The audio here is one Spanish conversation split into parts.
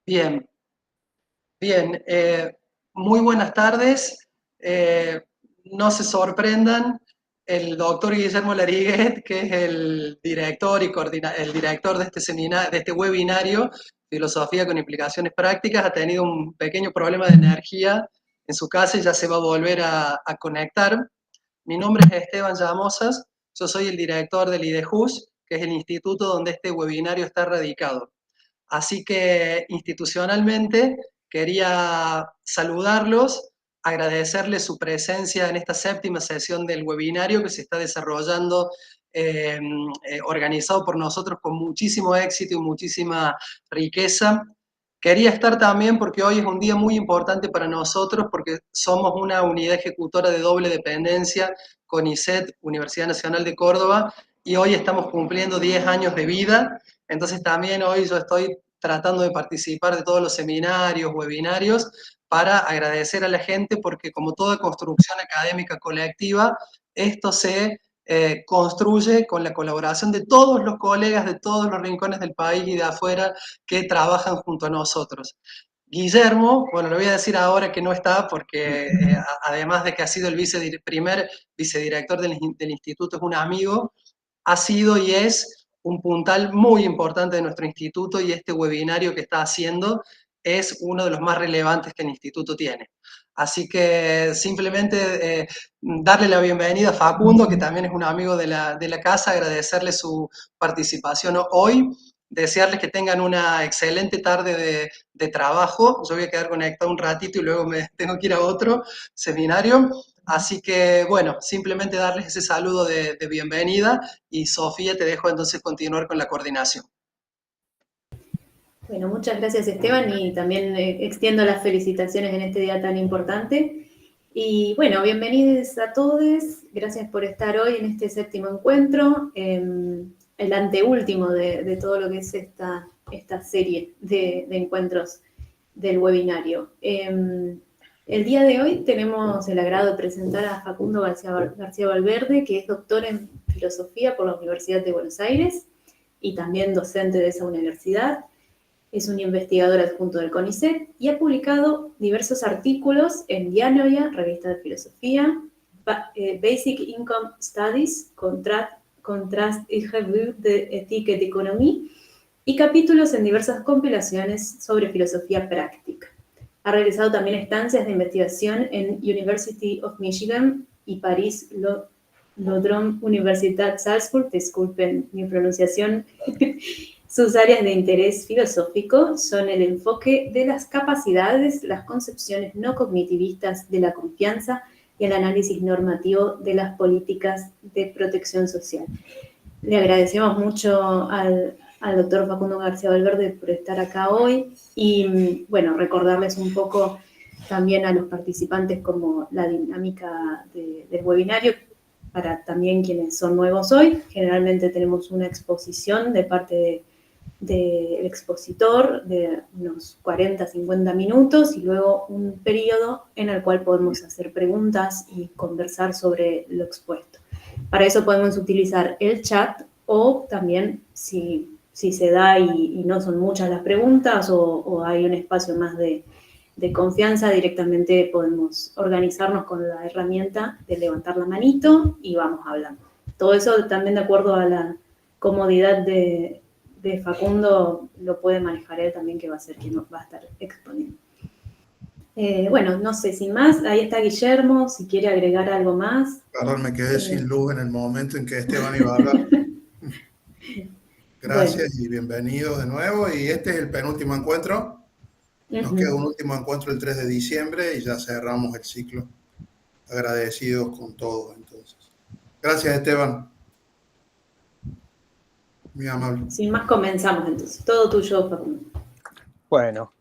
Bien, bien. Muy buenas tardes. No se sorprendan, el doctor Guillermo Lariguet, que es el director y el director de este seminario, de este webinario, Filosofía con implicaciones prácticas, ha tenido un pequeño problema de energía en su casa y ya se va a volver a conectar. Mi nombre es Esteban Llamosas, yo soy el director del IDEJUS, que es el instituto donde este webinario está radicado. Así que institucionalmente quería saludarlos, agradecerles su presencia en esta séptima sesión del webinario que se está desarrollando, organizado por nosotros con muchísimo éxito y muchísima riqueza. Quería estar también porque hoy es un día muy importante para nosotros, porque somos una unidad ejecutora de doble dependencia con ISET, Universidad Nacional de Córdoba, y hoy estamos cumpliendo 10 años de vida. Entonces también hoy yo estoy tratando de participar de todos los seminarios, webinarios, para agradecer a la gente, porque como toda construcción académica colectiva, esto se construye con la colaboración de todos los colegas de todos los rincones del país y de afuera que trabajan junto a nosotros. Guillermo, bueno, lo voy a decir ahora que no está, porque además de que ha sido el primer vicedirector del instituto, es un amigo, ha sido y es un puntal muy importante de nuestro instituto, y este webinario que está haciendo es uno de los más relevantes que el instituto tiene. Así que simplemente darle la bienvenida a Facundo, que también es un amigo de la casa, agradecerle su participación hoy, desearles que tengan una excelente tarde de trabajo. Yo voy a quedar conectado un ratito y luego me tengo que ir a otro seminario. Así que, bueno, simplemente darles ese saludo de bienvenida, y Sofía, te dejo entonces continuar con la coordinación. Bueno, muchas gracias Esteban, y también extiendo las felicitaciones en este día tan importante. Y bueno, bienvenidos a todos, gracias por estar hoy en este séptimo encuentro, el anteúltimo de todo lo que es esta serie de encuentros del webinario. El día de hoy tenemos el agrado de presentar a Facundo García Valverde, que es doctor en filosofía por la Universidad de Buenos Aires y también docente de esa universidad. Es un investigador adjunto del CONICET y ha publicado diversos artículos en Dialogia, revista de filosofía, Basic Income Studies, Contrast et Revue de Éthique et d'Économie, y capítulos en diversas compilaciones sobre filosofía práctica. Ha realizado también estancias de investigación en University of Michigan y París Lodron Universitat Salzburg, disculpen mi pronunciación. Sus áreas de interés filosófico son el enfoque de las capacidades, las concepciones no cognitivistas de la confianza y el análisis normativo de las políticas de protección social. Le agradecemos mucho al doctor Facundo García Valverde por estar acá hoy y, bueno, recordarles un poco también a los participantes como la dinámica del webinario, para también quienes son nuevos hoy. Generalmente tenemos una exposición de parte del expositor de unos 40, 50 minutos y luego un periodo en el cual podemos hacer preguntas y conversar sobre lo expuesto. Para eso podemos utilizar el chat, o también si se da y no son muchas las preguntas o hay un espacio más de confianza, directamente podemos organizarnos con la herramienta de levantar la manito y vamos hablando. Todo eso también de acuerdo a la comodidad de Facundo, lo puede manejar él también, que va a ser quien nos va a estar exponiendo. Bueno, no sé, sin más, ahí está Guillermo, si quiere agregar algo más. Perdón, me quedé sin luz en el momento en que Esteban iba a hablar. Gracias, bueno, y bienvenidos de nuevo. Y este es el penúltimo encuentro. Nos queda un último encuentro el 3 de diciembre y ya cerramos el ciclo. Agradecidos con todos, entonces. Gracias, Esteban. Muy amable. Sin más, comenzamos entonces. Todo tuyo, Facundo. Bueno,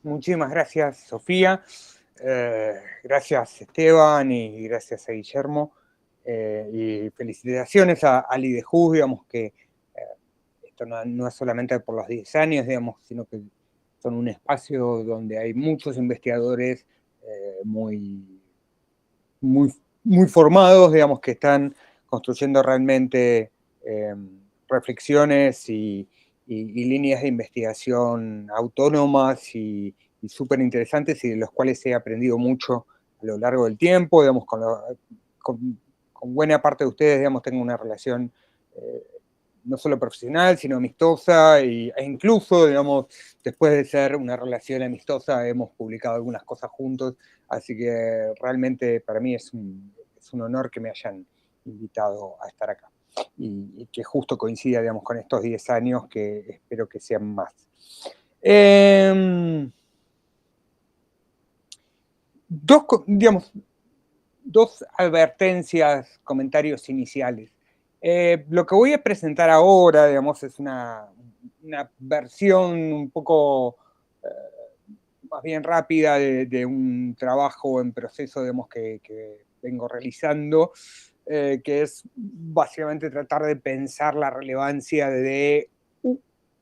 muchísimas gracias, Sofía. Gracias, Esteban, y gracias a Guillermo. Y felicitaciones al IDEJUS, digamos que esto no es solamente por los 10 años, digamos, sino que son un espacio donde hay muchos investigadores muy formados, digamos, que están construyendo realmente reflexiones y líneas de investigación autónomas y súper interesantes, y de los cuales he aprendido mucho a lo largo del tiempo. Digamos, con buena parte de ustedes, digamos, tengo una relación no solo profesional, sino amistosa, e incluso, digamos, después de ser una relación amistosa, hemos publicado algunas cosas juntos, así que realmente para mí es un honor que me hayan invitado a estar acá, y que justo coincida, digamos, con estos 10 años, que espero que sean más. Dos advertencias, comentarios iniciales. Lo que voy a presentar ahora, digamos, es una versión un poco más bien rápida de un trabajo en proceso, digamos, que vengo realizando, que es básicamente tratar de pensar la relevancia de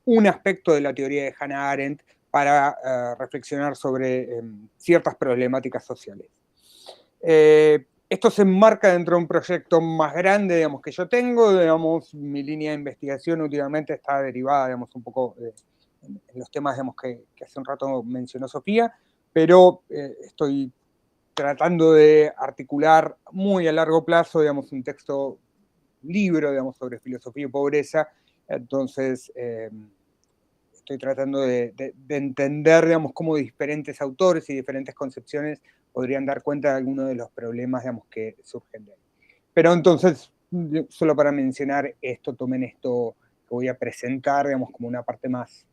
un aspecto de la teoría de Hannah Arendt para reflexionar sobre ciertas problemáticas sociales. Esto se enmarca dentro de un proyecto más grande, digamos, que yo tengo. Digamos, mi línea de investigación últimamente está derivada, digamos, un poco en los temas, digamos, que hace un rato mencionó Sofía, pero estoy tratando de articular muy a largo plazo, digamos, un libro, digamos, sobre filosofía y pobreza. Entonces, estoy tratando de entender, digamos, cómo diferentes autores y diferentes concepciones podrían dar cuenta de algunos de los problemas, digamos, que surgen de ahí. Pero entonces, solo para mencionar esto, tomen esto que voy a presentar, digamos, como una parte más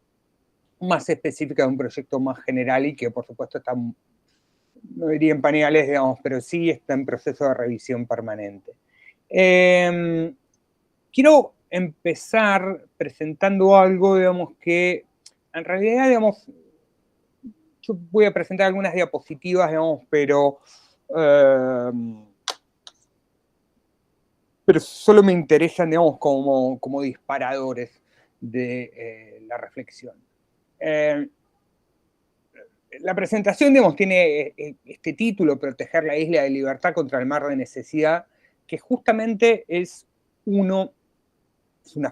específica de un proyecto más general, y que por supuesto está, no diría en pañales, digamos, pero sí está en proceso de revisión permanente. Quiero empezar presentando algo, digamos, que en realidad, digamos, yo voy a presentar algunas diapositivas, digamos, pero solo me interesan, digamos, como disparadores de la reflexión. La presentación, digamos, tiene este título: Proteger la isla de libertad contra el mar de necesidad, que justamente es una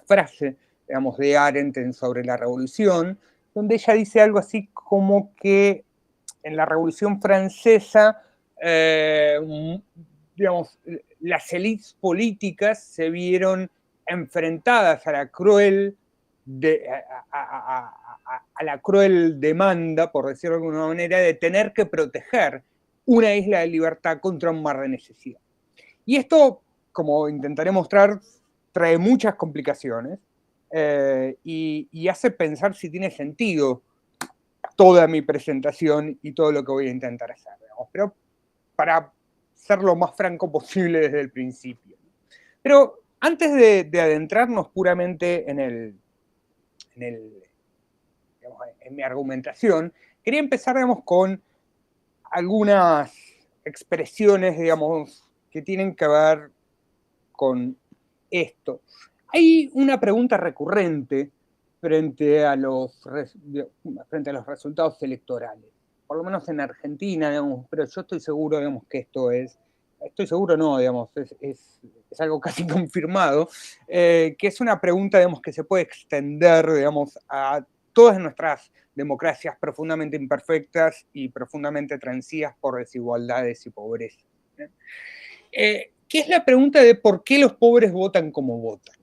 frase, digamos, de Arendt sobre la revolución, donde ella dice algo así como que en la Revolución Francesa, digamos, las élites políticas se vieron enfrentadas a la cruel demanda, por decirlo de alguna manera, de tener que proteger una isla de libertad contra un mar de necesidad. Y esto, como intentaré mostrar, trae muchas complicaciones y hace pensar si tiene sentido toda mi presentación y todo lo que voy a intentar hacer, digamos, pero para ser lo más franco posible desde el principio. Pero antes de adentrarnos puramente en mi argumentación, quería empezar, digamos, con algunas expresiones, digamos, que tienen que ver con esto. Hay una pregunta recurrente frente a los resultados electorales, por lo menos en Argentina, digamos, pero yo estoy seguro, digamos, que estoy seguro no, digamos, es algo casi confirmado, que es una pregunta, digamos, que se puede extender, digamos, a todas nuestras democracias profundamente imperfectas y profundamente transidas por desigualdades y pobreza. Que es la pregunta de por qué los pobres votan como votan.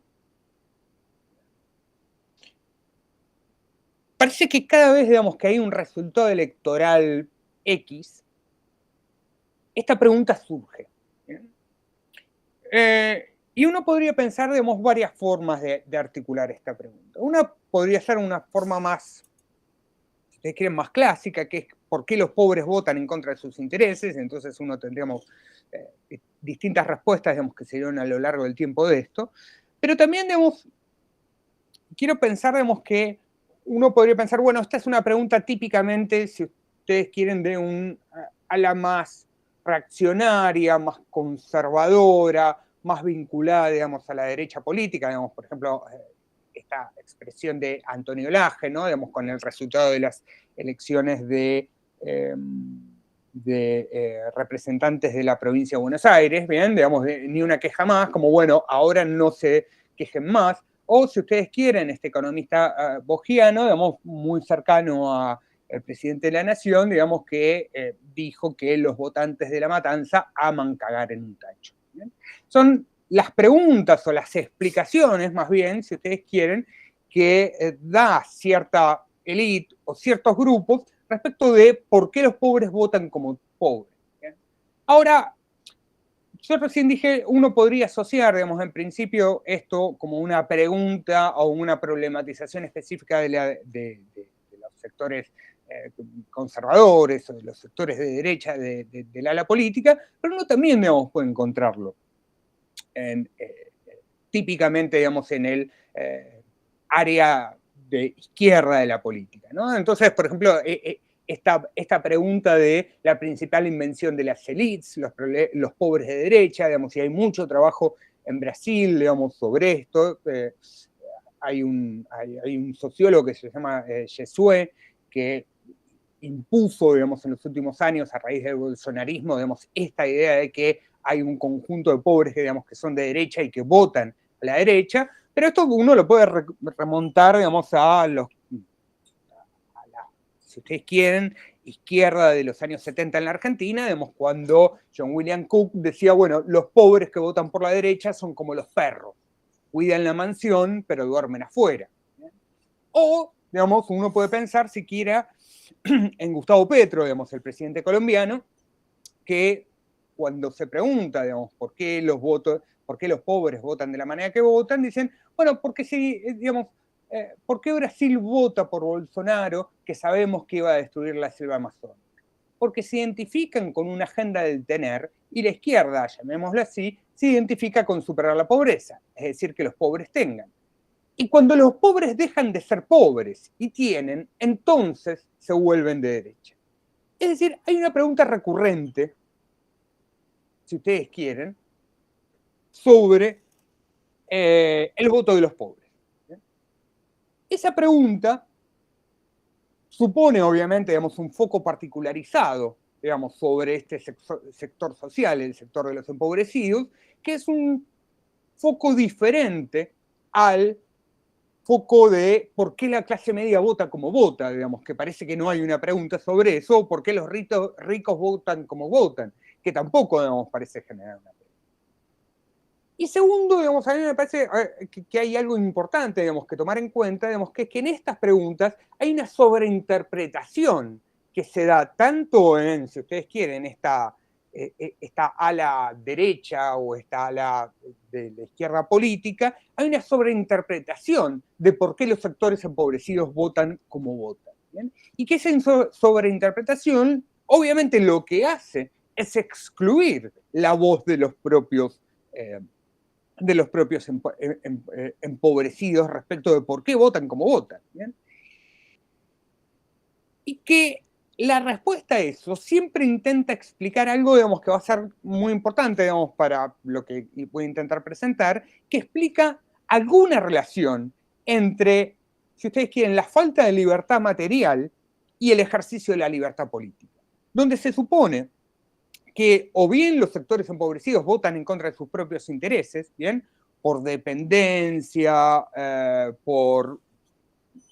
Parece que cada vez, digamos, que hay un resultado electoral X, esta pregunta surge. Y uno podría pensar, digamos, varias formas de articular esta pregunta. Una podría ser una forma más, si ustedes quieren, más clásica, que es por qué los pobres votan en contra de sus intereses. Entonces uno tendríamos distintas respuestas, digamos, que se dieron a lo largo del tiempo de esto. Pero también, digamos, quiero pensar, digamos, que uno podría pensar, bueno, esta es una pregunta típicamente, si ustedes quieren, de un ala más reaccionaria, más conservadora, más vinculada, digamos, a la derecha política, digamos, por ejemplo, esta expresión de Antonio Laje, ¿no? Digamos, con el resultado de las elecciones de representantes de la provincia de Buenos Aires, bien, digamos, ni una queja más, como bueno, ahora no se quejen más, o si ustedes quieren, este economista bogiano, digamos, muy cercano al presidente de la Nación, digamos, que dijo que los votantes de La Matanza aman cagar en un tacho. ¿Bien? Son las preguntas o las explicaciones, más bien, si ustedes quieren, que da cierta élite o ciertos grupos respecto de por qué los pobres votan como pobres. ¿Bien? Ahora, yo recién dije, uno podría asociar, digamos, en principio esto como una pregunta o una problematización específica de los sectores conservadores o de los sectores de derecha del ala política, pero uno también, digamos, puede encontrarlo típicamente, digamos, en el área de izquierda de la política, ¿no? Entonces, por ejemplo, esta pregunta de la principal invención de las élites, los pobres de derecha, digamos, y hay mucho trabajo en Brasil, digamos, sobre esto. Hay un sociólogo que se llama Jesúe, que impuso, digamos, en los últimos años, a raíz del bolsonarismo, digamos, esta idea de que hay un conjunto de pobres, digamos, que son de derecha y que votan a la derecha, pero esto uno lo puede remontar, digamos, si ustedes quieren, izquierda de los años 70 en la Argentina, digamos, cuando John William Cook decía, bueno, los pobres que votan por la derecha son como los perros, cuidan la mansión, pero duermen afuera. O, digamos, uno puede pensar siquiera en Gustavo Petro, digamos, el presidente colombiano, que cuando se pregunta, digamos, por qué los pobres votan de la manera que votan, dicen, bueno, porque si, digamos, ¿por qué Brasil vota por Bolsonaro, que sabemos que iba a destruir la selva amazónica? Porque se identifican con una agenda del tener, y la izquierda, llamémoslo así, se identifica con superar la pobreza, es decir, que los pobres tengan. Y cuando los pobres dejan de ser pobres y tienen, entonces se vuelven de derecha. Es decir, hay una pregunta recurrente, si ustedes quieren, sobre el voto de los pobres. Esa pregunta supone, obviamente, digamos, un foco particularizado, digamos, sobre este sector social, el sector de los empobrecidos, que es un foco diferente al foco de por qué la clase media vota como vota, digamos, que parece que no hay una pregunta sobre eso, o por qué los ricos votan como votan, que tampoco, digamos, parece generar una pregunta. Y segundo, digamos, a mí me parece que hay algo importante, digamos, que tomar en cuenta, digamos, que en estas preguntas hay una sobreinterpretación que se da tanto en, si ustedes quieren, esta ala derecha o esta ala de la izquierda política, hay una sobreinterpretación de por qué los sectores empobrecidos votan como votan. ¿Bien? Y que esa sobreinterpretación, obviamente, lo que hace es excluir la voz de los propios empobrecidos respecto de por qué votan como votan. ¿Bien? Y que la respuesta a eso siempre intenta explicar algo, digamos, que va a ser muy importante, digamos, para lo que voy a intentar presentar, que explica alguna relación entre, si ustedes quieren, la falta de libertad material y el ejercicio de la libertad política, donde se supone que o bien los sectores empobrecidos votan en contra de sus propios intereses, ¿bien? Por dependencia, por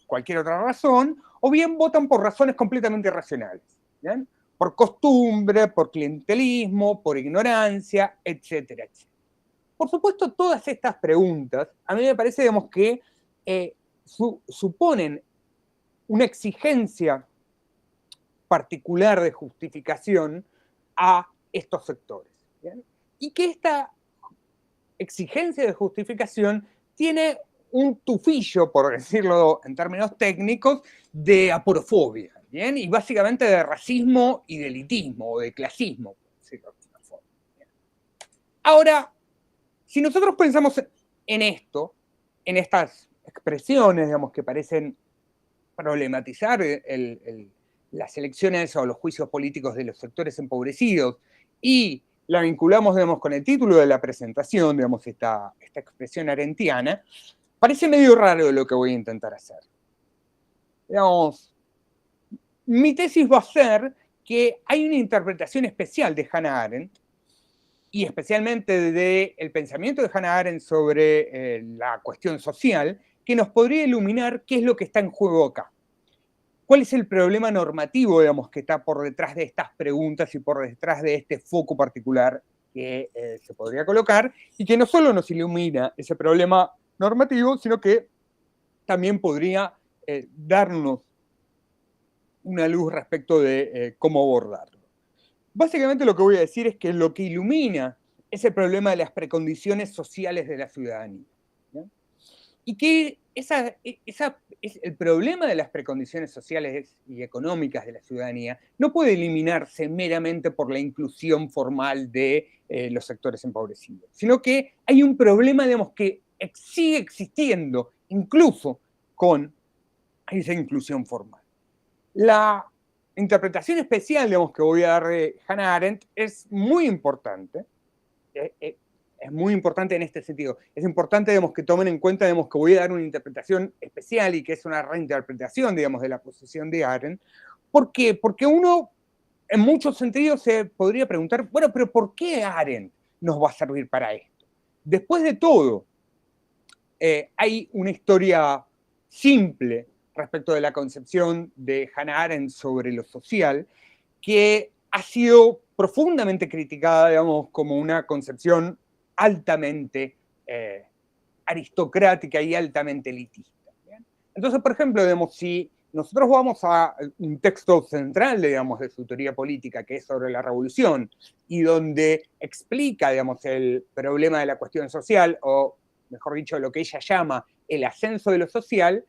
cualquier otra razón, o bien votan por razones completamente irracionales, ¿bien? Por costumbre, por clientelismo, por ignorancia, etcétera, etcétera. Por supuesto, todas estas preguntas, a mí me parece, digamos, que suponen una exigencia particular de justificación a estos sectores. ¿Bien? Y que esta exigencia de justificación tiene un tufillo, por decirlo en términos técnicos, de aporofobia, ¿bien? Y básicamente de racismo y de elitismo, o de clasismo, por decirlo de alguna forma. ¿Bien? Ahora, si nosotros pensamos en esto, en estas expresiones, digamos, que parecen problematizar las elecciones o los juicios políticos de los sectores empobrecidos, y la vinculamos, digamos, con el título de la presentación, digamos, esta expresión arendtiana, parece medio raro lo que voy a intentar hacer. Digamos, mi tesis va a ser que hay una interpretación especial de Hannah Arendt y especialmente del pensamiento de Hannah Arendt sobre la cuestión social, que nos podría iluminar qué es lo que está en juego acá. ¿Cuál es el problema normativo, digamos, que está por detrás de estas preguntas y por detrás de este foco particular que se podría colocar, y que no solo nos ilumina ese problema normativo, sino que también podría darnos una luz respecto de cómo abordarlo? Básicamente lo que voy a decir es que lo que ilumina es el problema de las precondiciones sociales de la ciudadanía, ¿no? Y que el problema de las precondiciones sociales y económicas de la ciudadanía no puede eliminarse meramente por la inclusión formal de los sectores empobrecidos, sino que hay un problema, digamos, que sigue existiendo incluso con esa inclusión formal. La interpretación especial, digamos, que voy a dar de Hannah Arendt es muy importante. Es muy importante en este sentido. Es importante, digamos, que tomen en cuenta, digamos, que voy a dar una interpretación especial y que es una reinterpretación, digamos, de la posición de Arendt. ¿Por qué? Porque uno, en muchos sentidos, se podría preguntar, bueno, pero ¿por qué Arendt nos va a servir para esto? Después de todo, hay una historia simple respecto de la concepción de Hannah Arendt sobre lo social, que ha sido profundamente criticada, digamos, como una concepción altamente aristocrática y altamente elitista. ¿Bien? Entonces, por ejemplo, digamos, si nosotros vamos a un texto central, digamos, de su teoría política, que es sobre la revolución, y donde explica, digamos, el problema de la cuestión social, o mejor dicho, lo que ella llama el ascenso de lo social,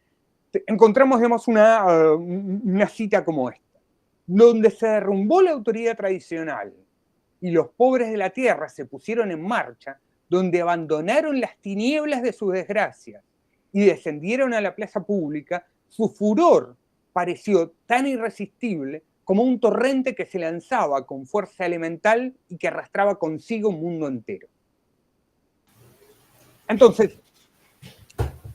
encontramos, digamos, una cita como esta: donde se derrumbó la autoridad tradicional y los pobres de la tierra se pusieron en marcha, donde abandonaron las tinieblas de sus desgracias y descendieron a la plaza pública, su furor pareció tan irresistible como un torrente que se lanzaba con fuerza elemental y que arrastraba consigo un mundo entero. Entonces...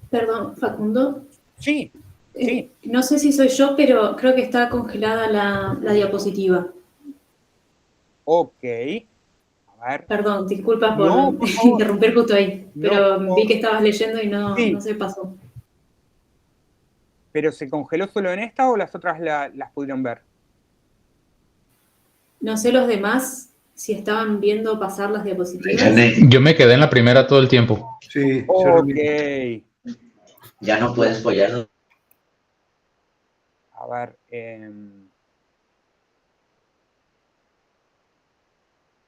Perdón, Facundo. Sí, sí. No sé si soy yo, pero creo que está congelada la diapositiva. Ok. A ver. Perdón, disculpa por favor. interrumpir justo ahí, pero No, vi que estabas leyendo y sí. no se pasó. ¿Pero se congeló solo en esta o las otras las pudieron ver? No sé los demás si estaban viendo pasar las diapositivas. Yo me quedé en la primera todo el tiempo. Sí, ok. Ya no puedes follar. A ver.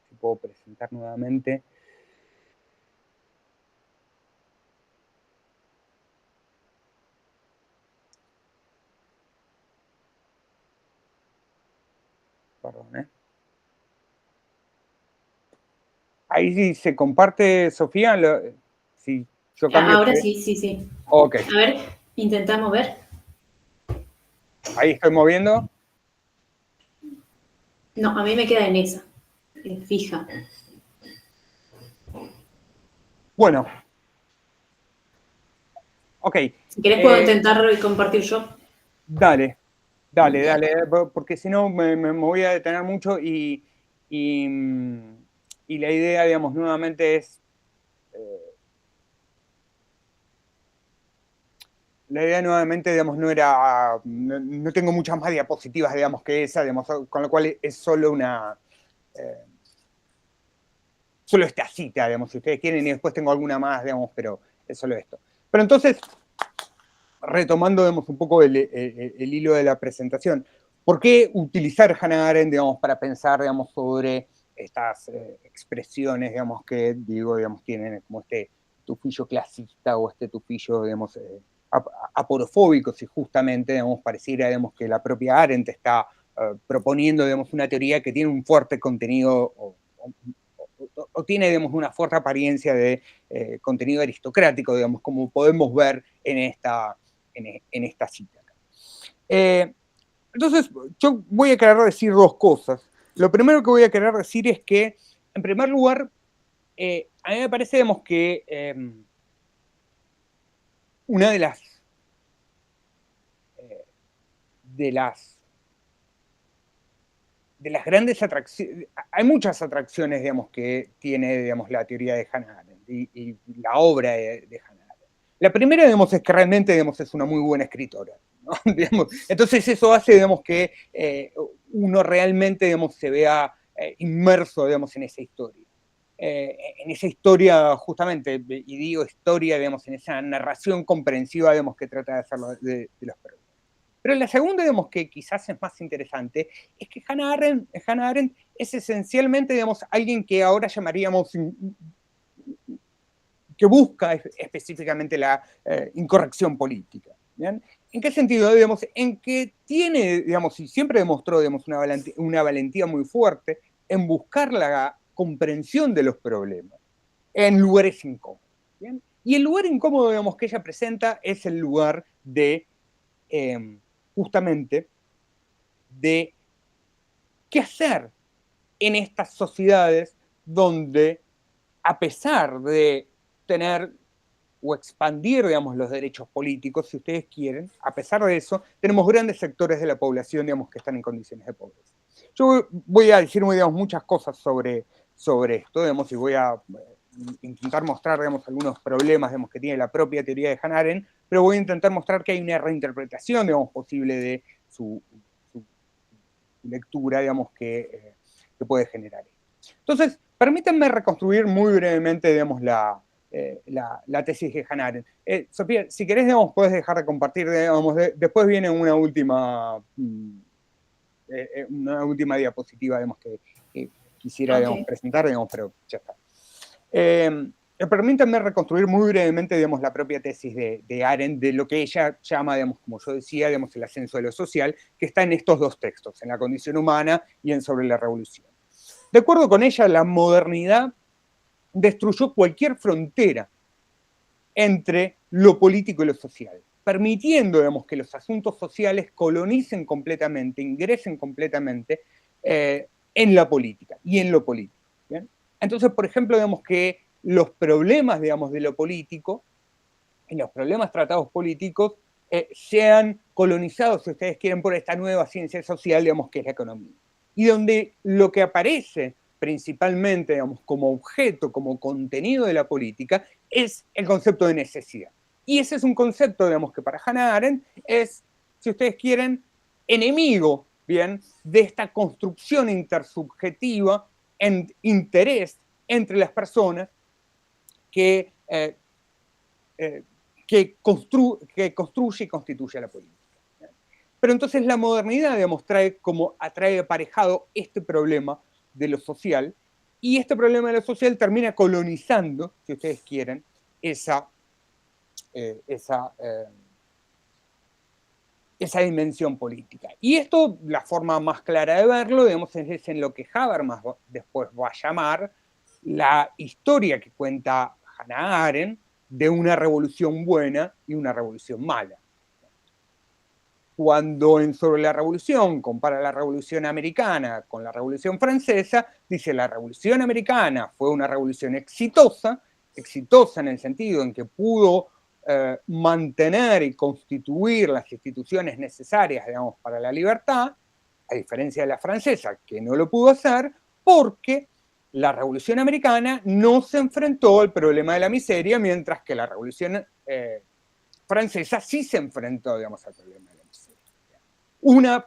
Si puedo presentar nuevamente. Perdón, Ahí sí se comparte, Sofía. Si yo cambio. Ahora sí. Ok. A ver, intentamos ver. Ahí estoy moviendo. No, a mí me queda en esa. Fija. Bueno. Ok. Si querés puedo intentar compartir yo. Dale, porque si no me voy a detener mucho y la idea, digamos, nuevamente es... la idea nuevamente, digamos, no era... No tengo muchas más diapositivas, digamos, que esa, digamos, con lo cual es solo una... solo esta cita, digamos, si ustedes quieren, y después tengo alguna más, digamos, pero es solo esto. Pero entonces, retomando, digamos, un poco el hilo de la presentación, ¿por qué utilizar Hannah Arendt, digamos, para pensar, digamos, sobre estas expresiones, digamos, que, digamos, tienen como este tufillo clasista o este tufillo, digamos, aporofóbico, si justamente, digamos, pareciera, digamos, que la propia Arendt está proponiendo, digamos, una teoría que tiene un fuerte contenido o tiene, digamos, una fuerte apariencia de contenido aristocrático, digamos, como podemos ver en esta cita. Entonces, yo voy a querer decir dos cosas. Lo primero que voy a querer decir es que, en primer lugar, a mí me parece, digamos, que una de las las grandes atracciones, hay muchas atracciones, digamos, que tiene, digamos, la teoría de Hannah Arendt y la obra de Hannah Arendt. La primera, digamos, es que realmente, digamos, es una muy buena escritora, ¿no? Digamos, entonces eso hace, digamos, que uno realmente, digamos, se vea inmerso, digamos, en esa historia justamente, y digo historia, digamos, en esa narración comprensiva, digamos, que trata de hacer de los problemas. Pero la segunda, digamos, que quizás es más interesante, es que Hannah Arendt es esencialmente, digamos, alguien que ahora llamaríamos, que busca específicamente la incorrección política. ¿Bien? ¿En qué sentido? Digamos, en que tiene, digamos, y siempre demostró, digamos, una valentía muy fuerte en buscar la comprensión de los problemas en lugares incómodos. ¿Bien? Y el lugar incómodo, digamos, que ella presenta es el lugar de, justamente, de qué hacer en estas sociedades donde, a pesar de tener o expandir, digamos, los derechos políticos, si ustedes quieren, a pesar de eso, tenemos grandes sectores de la población, digamos, que están en condiciones de pobreza. Yo voy a decir, digamos, muchas cosas sobre esto, digamos, y voy a intentar mostrar, digamos, algunos problemas, digamos, que tiene la propia teoría de Hannah Arendt, pero voy a intentar mostrar que hay una reinterpretación, digamos, posible de su lectura, digamos, que puede generar. Entonces, permítanme reconstruir muy brevemente, digamos, la tesis de Hannah Arendt. Sofía, si querés, digamos, puedes dejar de compartir, digamos, después viene una última diapositiva, digamos, que quisiera, digamos, presentar, digamos, pero ya está. Permítanme reconstruir muy brevemente, digamos, la propia tesis de Arendt, de lo que ella llama, digamos, como yo decía, digamos, el ascenso de lo social, que está en estos dos textos, en La condición humana y en Sobre la revolución. De acuerdo con ella, la modernidad destruyó cualquier frontera entre lo político y lo social, permitiendo, digamos, que los asuntos sociales colonicen completamente, ingresen completamente en la política y en lo político. ¿Bien? Entonces, por ejemplo, digamos que los problemas, digamos, de lo político y los problemas tratados políticos sean colonizados, si ustedes quieren, por esta nueva ciencia social, digamos, que es la economía. Y donde lo que aparece principalmente, digamos, como objeto, como contenido de la política, es el concepto de necesidad. Y ese es un concepto, digamos, que para Hannah Arendt es, si ustedes quieren, enemigo, bien, de esta construcción intersubjetiva en interés entre las personas que construye y constituye la política. Pero entonces la modernidad, digamos, atrae aparejado este problema de lo social, y este problema de lo social termina colonizando, si ustedes quieren, esa dimensión política. Y esto, la forma más clara de verlo, digamos, es en lo que Habermas después va a llamar la historia que cuenta Hannah Arendt de una revolución buena y una revolución mala. Cuando en Sobre la revolución compara la revolución americana con la revolución francesa, dice la revolución americana fue una revolución exitosa en el sentido en que pudo mantener y constituir las instituciones necesarias, digamos, para la libertad, a diferencia de la francesa, que no lo pudo hacer porque la revolución americana no se enfrentó al problema de la miseria, mientras que la revolución francesa sí se enfrentó, digamos, al problema de la miseria. Una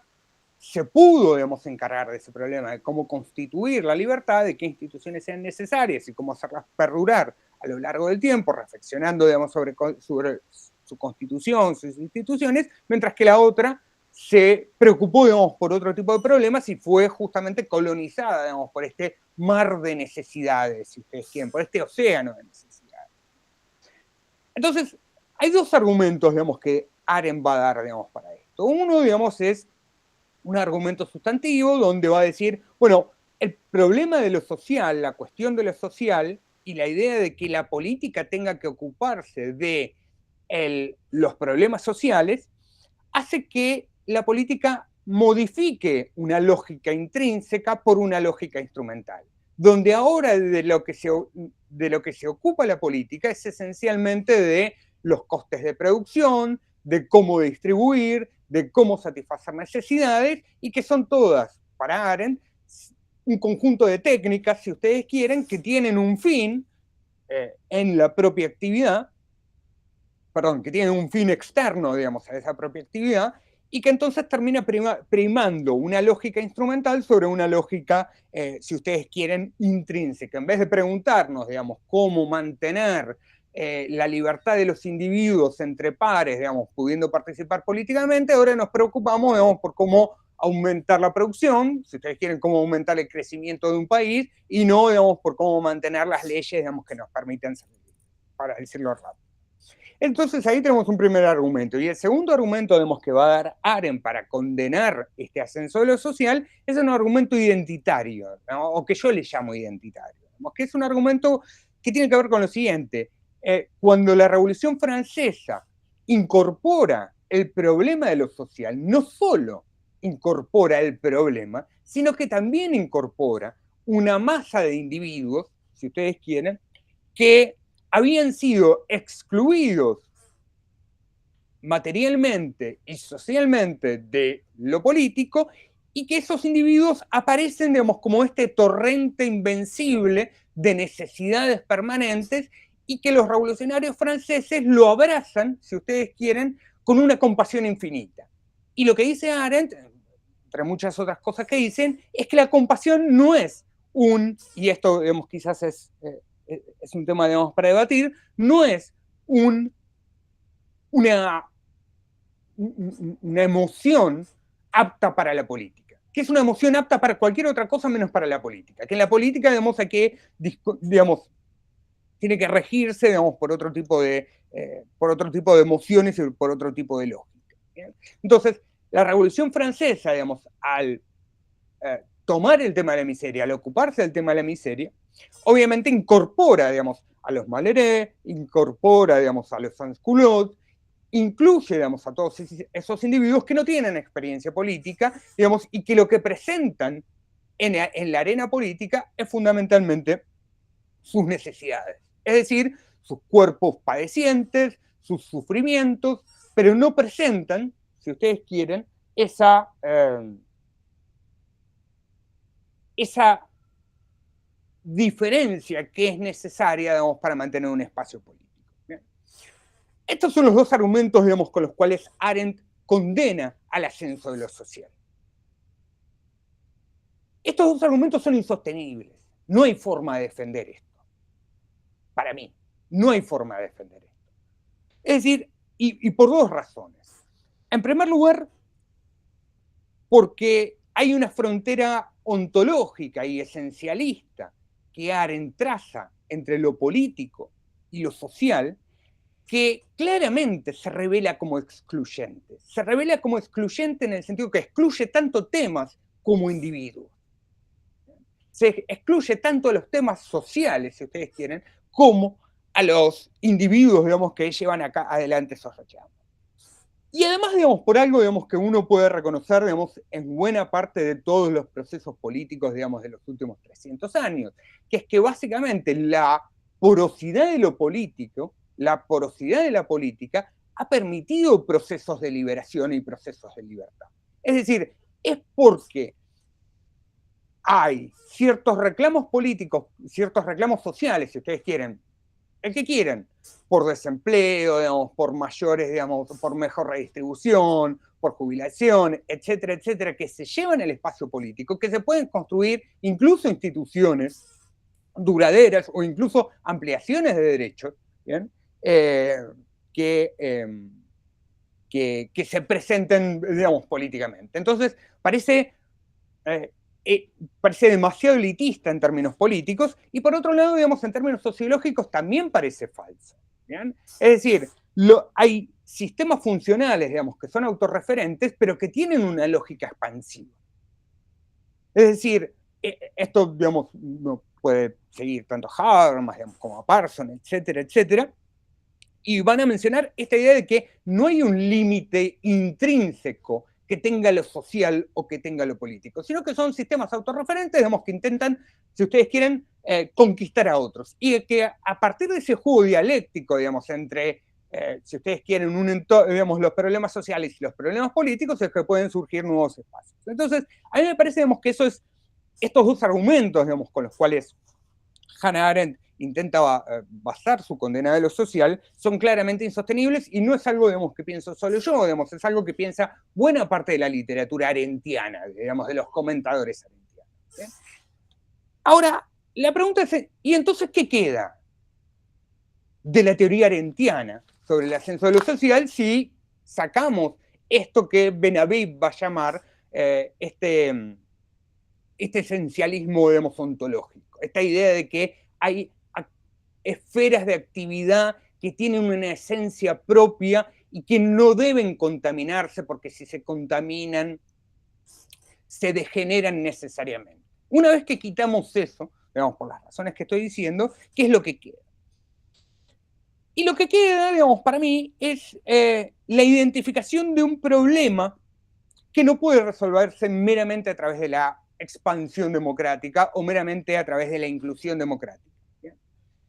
se pudo, digamos, encargar de ese problema, de cómo constituir la libertad, de qué instituciones sean necesarias y cómo hacerlas perdurar a lo largo del tiempo, reflexionando, digamos, sobre su constitución, sus instituciones, mientras que la otra se preocupó, digamos, por otro tipo de problemas y fue justamente colonizada, digamos, por este mar de necesidades, si ustedes quieren, por este océano de necesidades. Entonces, hay dos argumentos, digamos, que Arendt va a dar, digamos, para esto. Uno, digamos, es un argumento sustantivo donde va a decir, bueno, el problema de lo social, la cuestión de lo social y la idea de que la política tenga que ocuparse de los problemas sociales hace que la política modifique una lógica intrínseca por una lógica instrumental, donde ahora de lo que se ocupa la política es esencialmente de los costes de producción, de cómo distribuir, de cómo satisfacer necesidades, y que son todas, para Arendt, un conjunto de técnicas, si ustedes quieren, que tienen un fin en la propia actividad, perdón, que tienen un fin externo, digamos, a esa propia actividad, y que entonces termina primando una lógica instrumental sobre una lógica, si ustedes quieren, intrínseca. En vez de preguntarnos, digamos, cómo mantener la libertad de los individuos entre pares, digamos, pudiendo participar políticamente, ahora nos preocupamos, digamos, por cómo aumentar la producción, si ustedes quieren, cómo aumentar el crecimiento de un país, y no, digamos, por cómo mantener las leyes, digamos, que nos permiten salir, para decirlo rápido. Entonces ahí tenemos un primer argumento. Y el segundo argumento, digamos, que va a dar Arendt para condenar este ascenso de lo social es un argumento identitario, ¿no? O que yo le llamo identitario, digamos, que es un argumento que tiene que ver con lo siguiente. Cuando la Revolución Francesa incorpora el problema de lo social, no solo incorpora el problema, sino que también incorpora una masa de individuos, si ustedes quieren, que habían sido excluidos materialmente y socialmente de lo político, y que esos individuos aparecen, digamos, como este torrente invencible de necesidades permanentes, y que los revolucionarios franceses lo abrazan, si ustedes quieren, con una compasión infinita. Y lo que dice Arendt, entre muchas otras cosas que dicen, es que la compasión no es y esto, digamos, quizás es un tema, digamos, para debatir, no es una emoción apta para la política, que es una emoción apta para cualquier otra cosa menos para la política, que en la política, digamos, digamos, tiene que regirse, digamos, por otro tipo de emociones y por otro tipo de lógica. ¿Bien? Entonces, la Revolución Francesa, digamos, al tomar el tema de la miseria, al ocuparse del tema de la miseria, obviamente incorpora, digamos, a los Malherbe, incorpora, digamos, a los Sans-Culottes, incluye, digamos, a todos esos individuos que no tienen experiencia política, digamos, y que lo que presentan en la arena política es fundamentalmente sus necesidades, es decir, sus cuerpos padecientes, sus sufrimientos, pero no presentan, si ustedes quieren, esa diferencia que es necesaria, digamos, para mantener un espacio político. ¿Bien? Estos son los dos argumentos, digamos, con los cuales Arendt condena al ascenso de lo social. Estos dos argumentos son insostenibles. No hay forma de defender esto. Para mí, no hay forma de defender esto. Es decir, y por dos razones. En primer lugar, porque hay una frontera ontológica y esencialista que Arendt traza entre lo político y lo social, que claramente se revela como excluyente. Se revela como excluyente en el sentido que excluye tanto temas como individuos. Se excluye tanto a los temas sociales, si ustedes quieren, como a los individuos, digamos, que llevan acá adelante esos reclamos. Y además, digamos, por algo, digamos, que uno puede reconocer, digamos, en buena parte de todos los procesos políticos, digamos, de los últimos 300 años, que es que básicamente la porosidad de lo político, la porosidad de la política, ha permitido procesos de liberación y procesos de libertad. Es decir, es porque hay ciertos reclamos políticos, ciertos reclamos sociales, si ustedes quieren, el que quieren, por desempleo, digamos, por mayores, digamos, por mejor redistribución, por jubilación, etcétera, etcétera, que se llevan el espacio político, que se pueden construir incluso instituciones duraderas o incluso ampliaciones de derechos, ¿bien? Que se presenten, digamos, políticamente. Entonces, parece demasiado elitista en términos políticos, y por otro lado, digamos, en términos sociológicos también parece falso. ¿Bien? Es decir, hay sistemas funcionales, digamos, que son autorreferentes, pero que tienen una lógica expansiva. Es decir, esto, digamos, uno puede seguir tanto a Habermas, digamos, como a Parsons, etcétera, etcétera, y van a mencionar esta idea de que no hay un límite intrínseco que tenga lo social o que tenga lo político, sino que son sistemas autorreferentes, digamos, que intentan, si ustedes quieren, conquistar a otros. Y que a partir de ese juego dialéctico, digamos, entre si ustedes quieren, digamos, los problemas sociales y los problemas políticos, es que pueden surgir nuevos espacios. Entonces, a mí me parece, digamos, que estos dos argumentos, digamos, con los cuales Hannah Arendt intenta basar su condena de lo social, son claramente insostenibles, y no es algo, digamos, que pienso solo yo, digamos, es algo que piensa buena parte de la literatura arendtiana, digamos, de los comentadores arendtianos, ¿sí? Ahora, la pregunta es, ¿y entonces qué queda de la teoría arendtiana sobre el ascenso de lo social si sacamos esto que Ben-Habib va a llamar este esencialismo, digamos, ontológico? Esta idea de que hay esferas de actividad que tienen una esencia propia y que no deben contaminarse, porque si se contaminan, se degeneran necesariamente. Una vez que quitamos eso, digamos, por las razones que estoy diciendo, ¿qué es lo que queda? Y lo que queda, digamos, para mí, es la identificación de un problema que no puede resolverse meramente a través de la expansión democrática o meramente a través de la inclusión democrática. ¿Bien?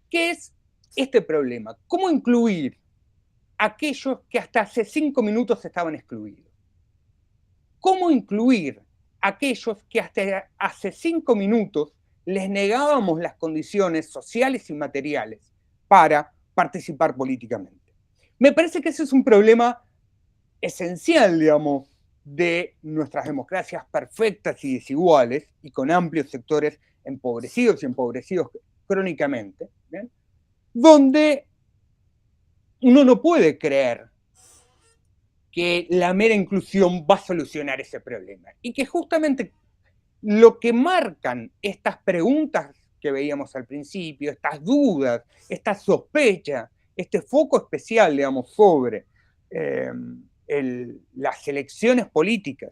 ¿Qué es este problema? ¿Cómo incluir a aquellos que hasta hace 5 minutos estaban excluidos? ¿Cómo incluir a aquellos que hasta hace 5 minutos les negábamos las condiciones sociales y materiales para participar políticamente? Me parece que ese es un problema esencial, digamos, de nuestras democracias perfectas y desiguales, y con amplios sectores empobrecidos y empobrecidos crónicamente, ¿bien? Donde uno no puede creer que la mera inclusión va a solucionar ese problema, y que justamente lo que marcan estas preguntas que veíamos al principio, estas dudas, estas sospechas, este foco especial, digamos, sobre las elecciones políticas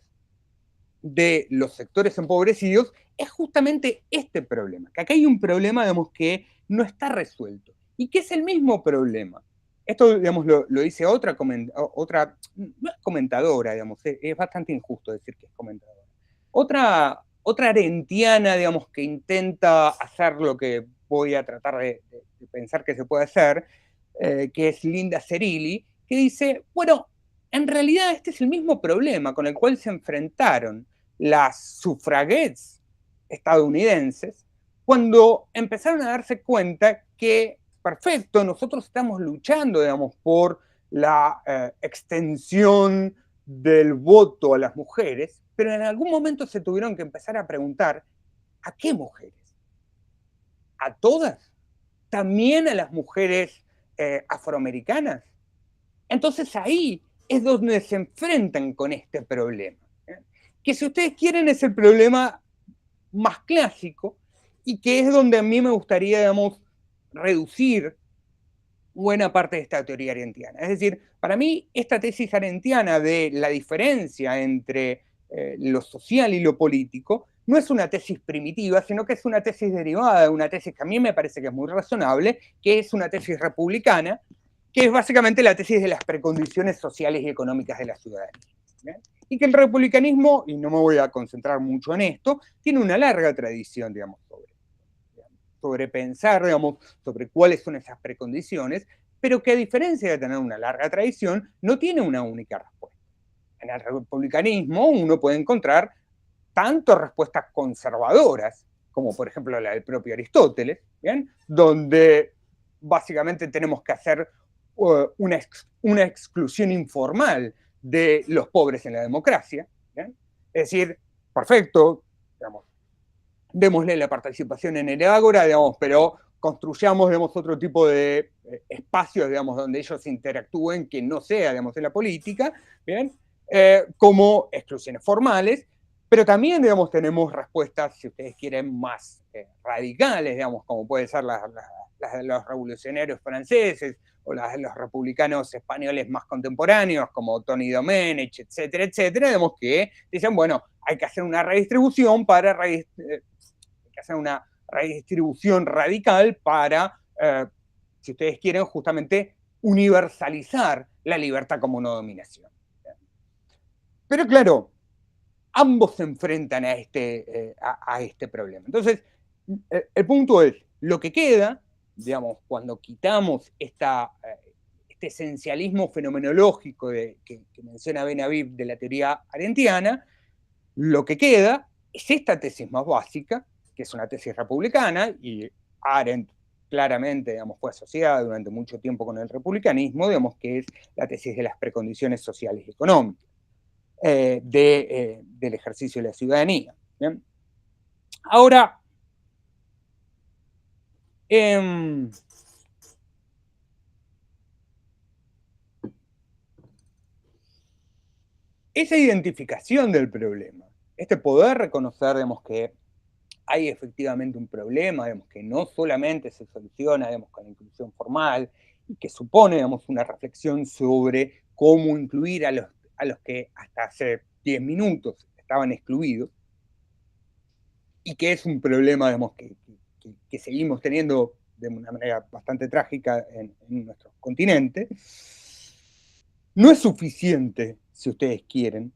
de los sectores empobrecidos, es justamente este problema, que acá hay un problema, digamos, que no está resuelto, y que es el mismo problema. Esto, digamos, lo dice otra no es comentadora, digamos, es bastante injusto decir que es comentadora. Otra arendtiana, digamos, que intenta hacer lo que voy a tratar de pensar que se puede hacer, que es Linda Zerilli, que dice, bueno, en realidad este es el mismo problema con el cual se enfrentaron las sufragettes estadounidenses cuando empezaron a darse cuenta que, perfecto, nosotros estamos luchando, digamos, por la extensión del voto a las mujeres, pero en algún momento se tuvieron que empezar a preguntar, ¿a qué mujeres? ¿A todas? ¿También a las mujeres afroamericanas? Entonces ahí es donde se enfrentan con este problema, que si ustedes quieren es el problema más clásico, y que es donde a mí me gustaría, digamos, reducir buena parte de esta teoría arendtiana. Es decir, para mí esta tesis arendtiana de la diferencia entre lo social y lo político no es una tesis primitiva, sino que es una tesis derivada de una tesis que a mí me parece que es muy razonable, que es una tesis republicana, que es básicamente la tesis de las precondiciones sociales y económicas de la ciudadanía, ¿bien? Y que el republicanismo, y no me voy a concentrar mucho en esto, tiene una larga tradición, digamos, sobre pensar, digamos, sobre cuáles son esas precondiciones, pero que a diferencia de tener una larga tradición, no tiene una única respuesta. En el republicanismo uno puede encontrar tanto respuestas conservadoras, como por ejemplo la del propio Aristóteles, ¿bien? Donde básicamente tenemos que hacer una exclusión informal de los pobres en la democracia, ¿bien? Es decir, perfecto, digamos, démosle la participación en el ágora, digamos, pero construyamos, digamos, otro tipo de espacios, digamos, donde ellos interactúen que no sea, digamos, en la política, ¿bien? Como exclusiones formales, pero también, digamos, tenemos respuestas, si ustedes quieren, más radicales, digamos, como puede ser las de los revolucionarios franceses, o las de los republicanos españoles más contemporáneos, como Tony Domenech, etcétera, etcétera, digamos, que dicen, bueno, hay que hacer una redistribución para hacer una redistribución radical para, si ustedes quieren, justamente universalizar la libertad como no dominación. Pero claro, ambos se enfrentan a este problema. Entonces, el punto es, lo que queda, digamos, cuando quitamos esta este esencialismo fenomenológico que menciona Benaviv de la teoría arendtiana, lo que queda es esta tesis más básica, que es una tesis republicana, y Arendt claramente, digamos, fue asociada durante mucho tiempo con el republicanismo, digamos, que es la tesis de las precondiciones sociales y económicas del ejercicio de la ciudadanía. ¿Bien? Ahora, esa identificación del problema, este poder reconocer, digamos, que hay efectivamente un problema, digamos, que no solamente se soluciona, digamos, con la inclusión formal, y que supone, digamos, una reflexión sobre cómo incluir a los que hasta hace 10 minutos estaban excluidos, y que es un problema, digamos, que seguimos teniendo de una manera bastante trágica en nuestro continente. No es suficiente, si ustedes quieren,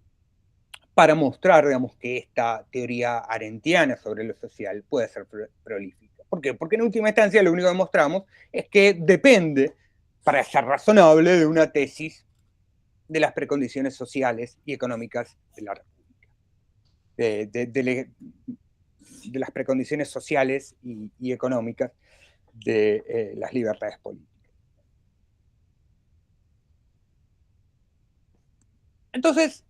para mostrar, digamos, que esta teoría arendtiana sobre lo social puede ser prolífica. ¿Por qué? Porque en última instancia lo único que mostramos es que depende, para ser razonable, de una tesis de las precondiciones sociales y económicas de la República. De las precondiciones sociales y económicas de las libertades políticas. Entonces,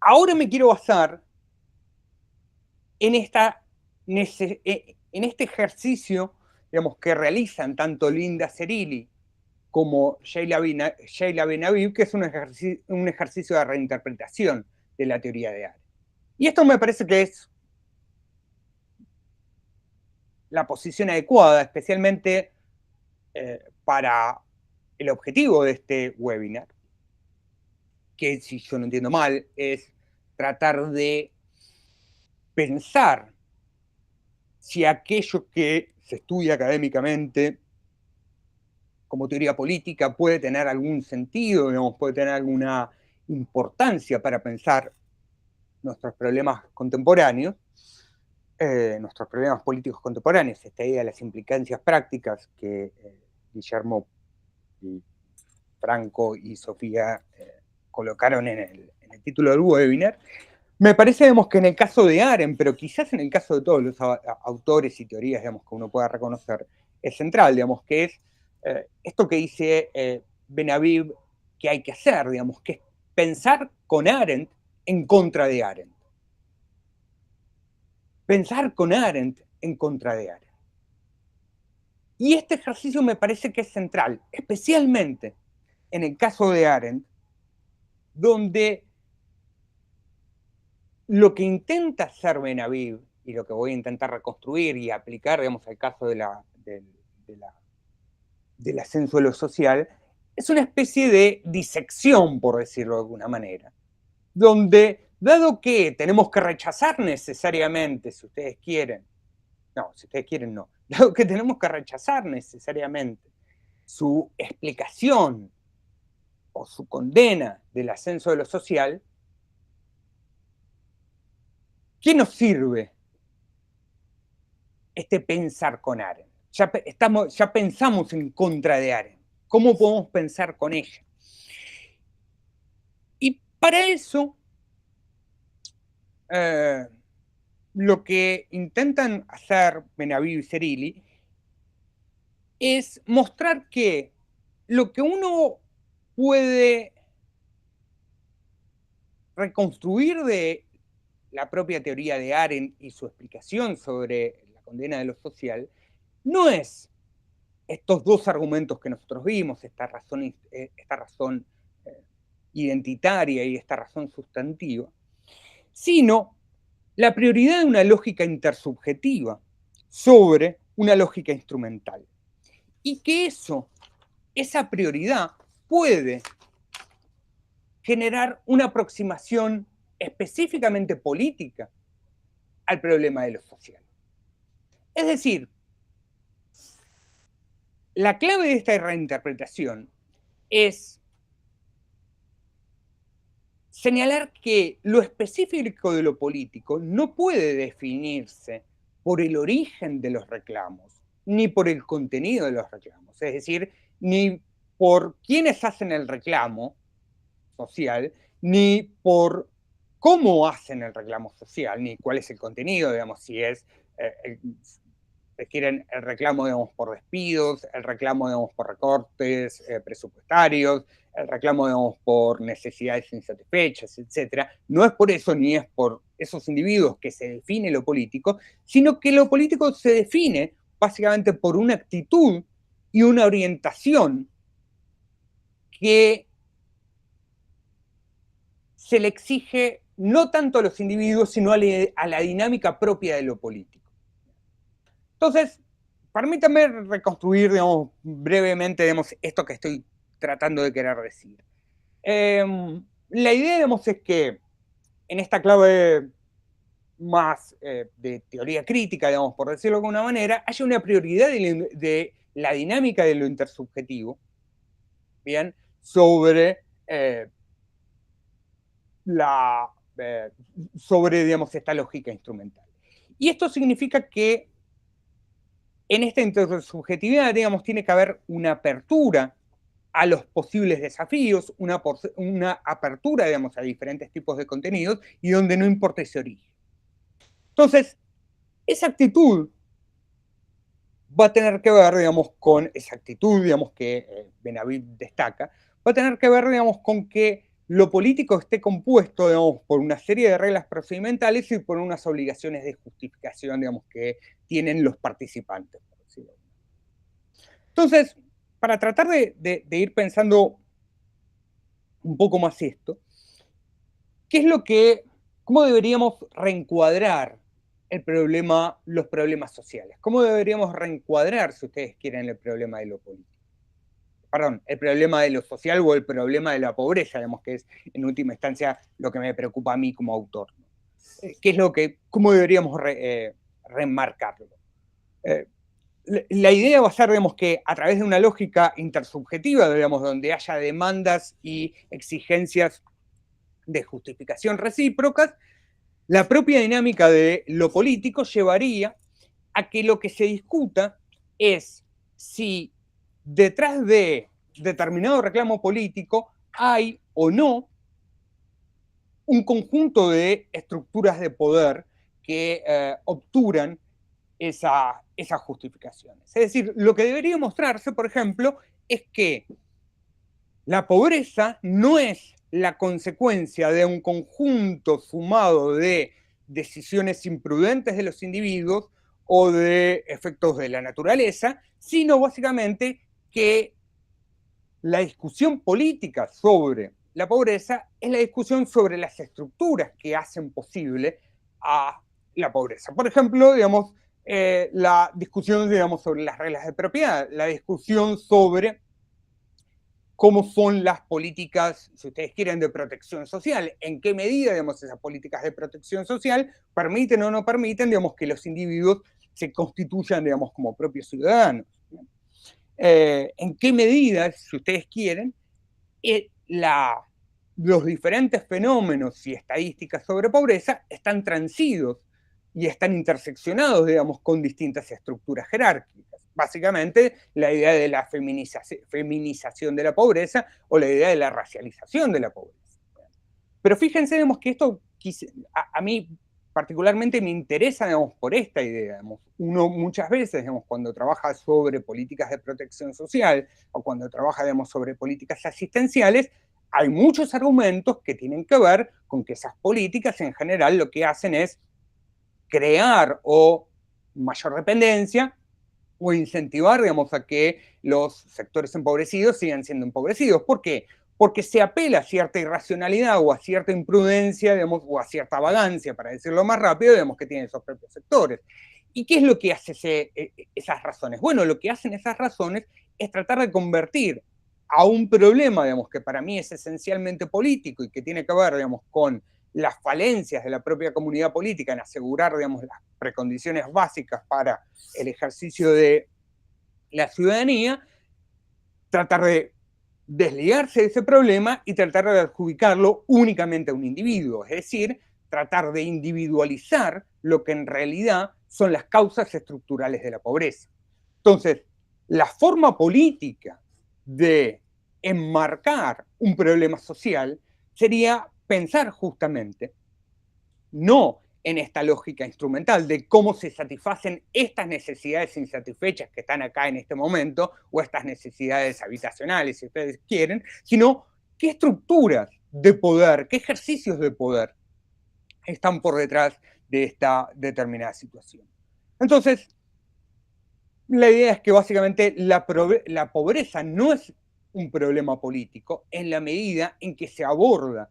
ahora me quiero basar en este ejercicio, digamos, que realizan tanto Linda Zerilli como Sheila Benaviv, que es un ejercicio de reinterpretación de la teoría de Arendt. Y esto me parece que es la posición adecuada, especialmente para el objetivo de este webinar, que, si yo no entiendo mal, es tratar de pensar si aquello que se estudia académicamente como teoría política puede tener algún sentido, digamos, puede tener alguna importancia para pensar nuestros problemas contemporáneos, nuestros problemas políticos contemporáneos, esta idea de las implicancias prácticas que Guillermo, y Franco y Sofía colocaron en el título del webinar. Me parece, digamos, que en el caso de Arendt, pero quizás en el caso de todos los autores y teorías, digamos, que uno pueda reconocer, es central, digamos, que es esto que dice Benaviv que hay que hacer, digamos, que es pensar con Arendt en contra de Arendt. Pensar con Arendt en contra de Arendt. Y este ejercicio me parece que es central, especialmente en el caso de Arendt, donde lo que intenta hacer Benaviv, y lo que voy a intentar reconstruir y aplicar, digamos, al caso del ascenso de lo social, es una especie de disección, por decirlo de alguna manera, donde, dado que tenemos que rechazar necesariamente, si ustedes quieren, dado que tenemos que rechazar necesariamente su explicación o su condena del ascenso de lo social, ¿qué nos sirve este pensar con Arendt? Ya pensamos en contra de Arendt. ¿Cómo podemos pensar con ella? Y para eso, lo que intentan hacer Benaviv y Zerilli es mostrar que lo que uno puede reconstruir de la propia teoría de Arendt y su explicación sobre la condena de lo social no es estos dos argumentos que nosotros vimos, esta razón identitaria y esta razón sustantiva, sino la prioridad de una lógica intersubjetiva sobre una lógica instrumental. Y que esa prioridad puede generar una aproximación específicamente política al problema de lo social. Es decir, la clave de esta reinterpretación es señalar que lo específico de lo político no puede definirse por el origen de los reclamos, ni por el contenido de los reclamos. Es decir, ni por quienes hacen el reclamo social, ni por cómo hacen el reclamo social, ni cuál es el contenido, digamos, si es, quieren el reclamo, digamos, por despidos, el reclamo, digamos, por recortes presupuestarios, el reclamo, digamos, por necesidades insatisfechas, etc. No es por eso, ni es por esos individuos que se define lo político, sino que lo político se define básicamente por una actitud y una orientación que se le exige no tanto a los individuos, sino a la dinámica propia de lo político. Entonces, permítanme reconstruir, digamos, brevemente, digamos, esto que estoy tratando de querer decir. La idea, digamos, es que en esta clave más de teoría crítica, digamos, por decirlo de alguna manera, haya una prioridad de la dinámica de lo intersubjetivo, ¿bien? Sobre sobre, digamos, esta lógica instrumental. Y esto significa que en esta intersubjetividad, digamos, tiene que haber una apertura a los posibles desafíos, una apertura, digamos, a diferentes tipos de contenidos y donde no importa ese origen. Entonces, esa actitud va a tener que ver, digamos, con esa actitud, digamos, que Benavides destaca, va a tener que ver, digamos, con que lo político esté compuesto, digamos, por una serie de reglas procedimentales y por unas obligaciones de justificación, digamos, que tienen los participantes. Por decirlo. Entonces, para tratar de ir pensando un poco más esto, ¿cómo deberíamos reencuadrar los problemas sociales? ¿Cómo deberíamos reencuadrar, si ustedes quieren, el problema de lo político? Perdón, el problema de lo social o el problema de la pobreza, digamos, que es en última instancia lo que me preocupa a mí como autor. ¿Cómo deberíamos remarcarlo? La idea va a ser, digamos, que a través de una lógica intersubjetiva, digamos, donde haya demandas y exigencias de justificación recíprocas, la propia dinámica de lo político llevaría a que lo que se discuta es si detrás de determinado reclamo político hay o no un conjunto de estructuras de poder que obturan esas justificaciones. Es decir, lo que debería mostrarse, por ejemplo, es que la pobreza no es la consecuencia de un conjunto sumado de decisiones imprudentes de los individuos o de efectos de la naturaleza, sino básicamente que la discusión política sobre la pobreza es la discusión sobre las estructuras que hacen posible a la pobreza. Por ejemplo, digamos, la discusión, digamos, sobre las reglas de propiedad, la discusión sobre cómo son las políticas, si ustedes quieren, de protección social, en qué medida, digamos, esas políticas de protección social permiten o no permiten, digamos, que los individuos se constituyan, digamos, como propios ciudadanos. En qué medida, si ustedes quieren, los diferentes fenómenos y estadísticas sobre pobreza están transidos y están interseccionados, digamos, con distintas estructuras jerárquicas. Básicamente, la idea de la feminización de la pobreza o la idea de la racialización de la pobreza. Pero fíjense, digamos, que esto a mí particularmente me interesa, digamos, por esta idea. Digamos. Uno muchas veces, digamos, cuando trabaja sobre políticas de protección social o cuando trabaja, digamos, sobre políticas asistenciales, hay muchos argumentos que tienen que ver con que esas políticas en general lo que hacen es crear o mayor dependencia o incentivar, digamos, a que los sectores empobrecidos sigan siendo empobrecidos. ¿Por qué? Porque se apela a cierta irracionalidad o a cierta imprudencia, digamos, o a cierta vagancia, para decirlo más rápido, digamos, que tienen esos propios sectores. ¿Y qué es lo que hace esas razones? Bueno, lo que hacen esas razones es tratar de convertir a un problema, digamos, que para mí es esencialmente político y que tiene que ver, digamos, con las falencias de la propia comunidad política en asegurar, digamos, las precondiciones básicas para el ejercicio de la ciudadanía, tratar de desligarse de ese problema y tratar de adjudicarlo únicamente a un individuo, es decir, tratar de individualizar lo que en realidad son las causas estructurales de la pobreza. Entonces, la forma política de enmarcar un problema social sería pensar justamente no en esta lógica instrumental de cómo se satisfacen estas necesidades insatisfechas que están acá en este momento, o estas necesidades habitacionales, si ustedes quieren, sino qué estructuras de poder, qué ejercicios de poder están por detrás de esta determinada situación. Entonces, la idea es que básicamente la pobreza no es un problema político en la medida en que se aborda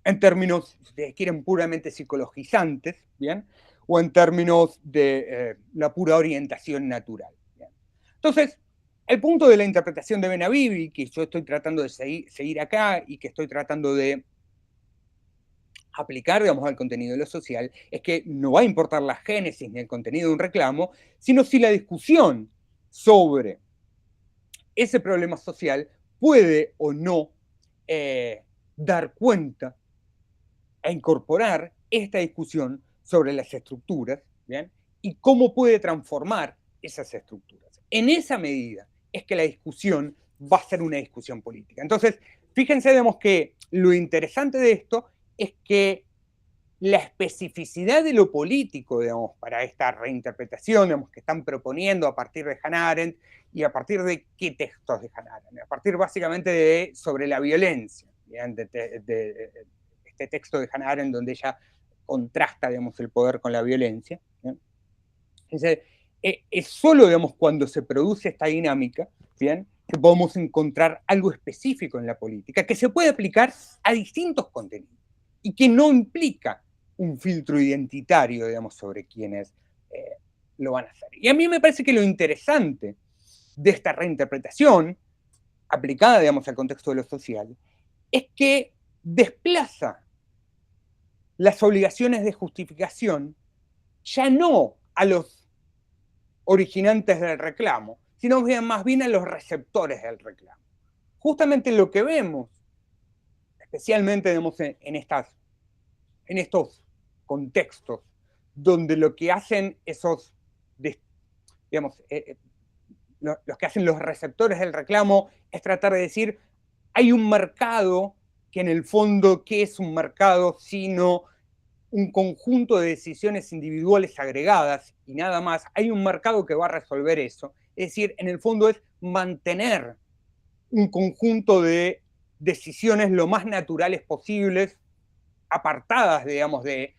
en términos, si ustedes quieren, puramente psicologizantes, ¿bien? O en términos de la pura orientación natural, ¿bien? Entonces, el punto de la interpretación de Benavivi, que yo estoy tratando de seguir acá y que estoy tratando de aplicar, digamos, al contenido de lo social, es que no va a importar la génesis ni el contenido de un reclamo, sino si la discusión sobre ese problema social puede o no dar cuenta a incorporar esta discusión sobre las estructuras, ¿bien? Y cómo puede transformar esas estructuras. En esa medida es que la discusión va a ser una discusión política. Entonces, fíjense, digamos, que lo interesante de esto es que la especificidad de lo político, digamos, para esta reinterpretación, digamos, que están proponiendo a partir de Hannah Arendt y a partir de qué textos de Hannah Arendt, a partir básicamente de sobre la violencia, ¿bien? De este texto de Hannah Arendt donde ella contrasta, digamos, el poder con la violencia, ¿bien? Es solo, digamos, cuando se produce esta dinámica, ¿bien?, que podemos encontrar algo específico en la política que se puede aplicar a distintos contenidos y que no implica un filtro identitario, digamos, sobre quienes lo van a hacer. Y a mí me parece que lo interesante de esta reinterpretación aplicada, digamos, al contexto de lo social es que desplaza las obligaciones de justificación ya no a los originantes del reclamo, sino más bien a los receptores del reclamo. Justamente lo que vemos, especialmente, digamos, en estos contextos, donde lo que hacen esos, digamos, los que hacen los receptores del reclamo es tratar de decir, hay un mercado que en el fondo, ¿qué es un mercado sino un conjunto de decisiones individuales agregadas y nada más? Hay un mercado que va a resolver eso. Es decir, en el fondo es mantener un conjunto de decisiones lo más naturales posibles, apartadas, digamos, del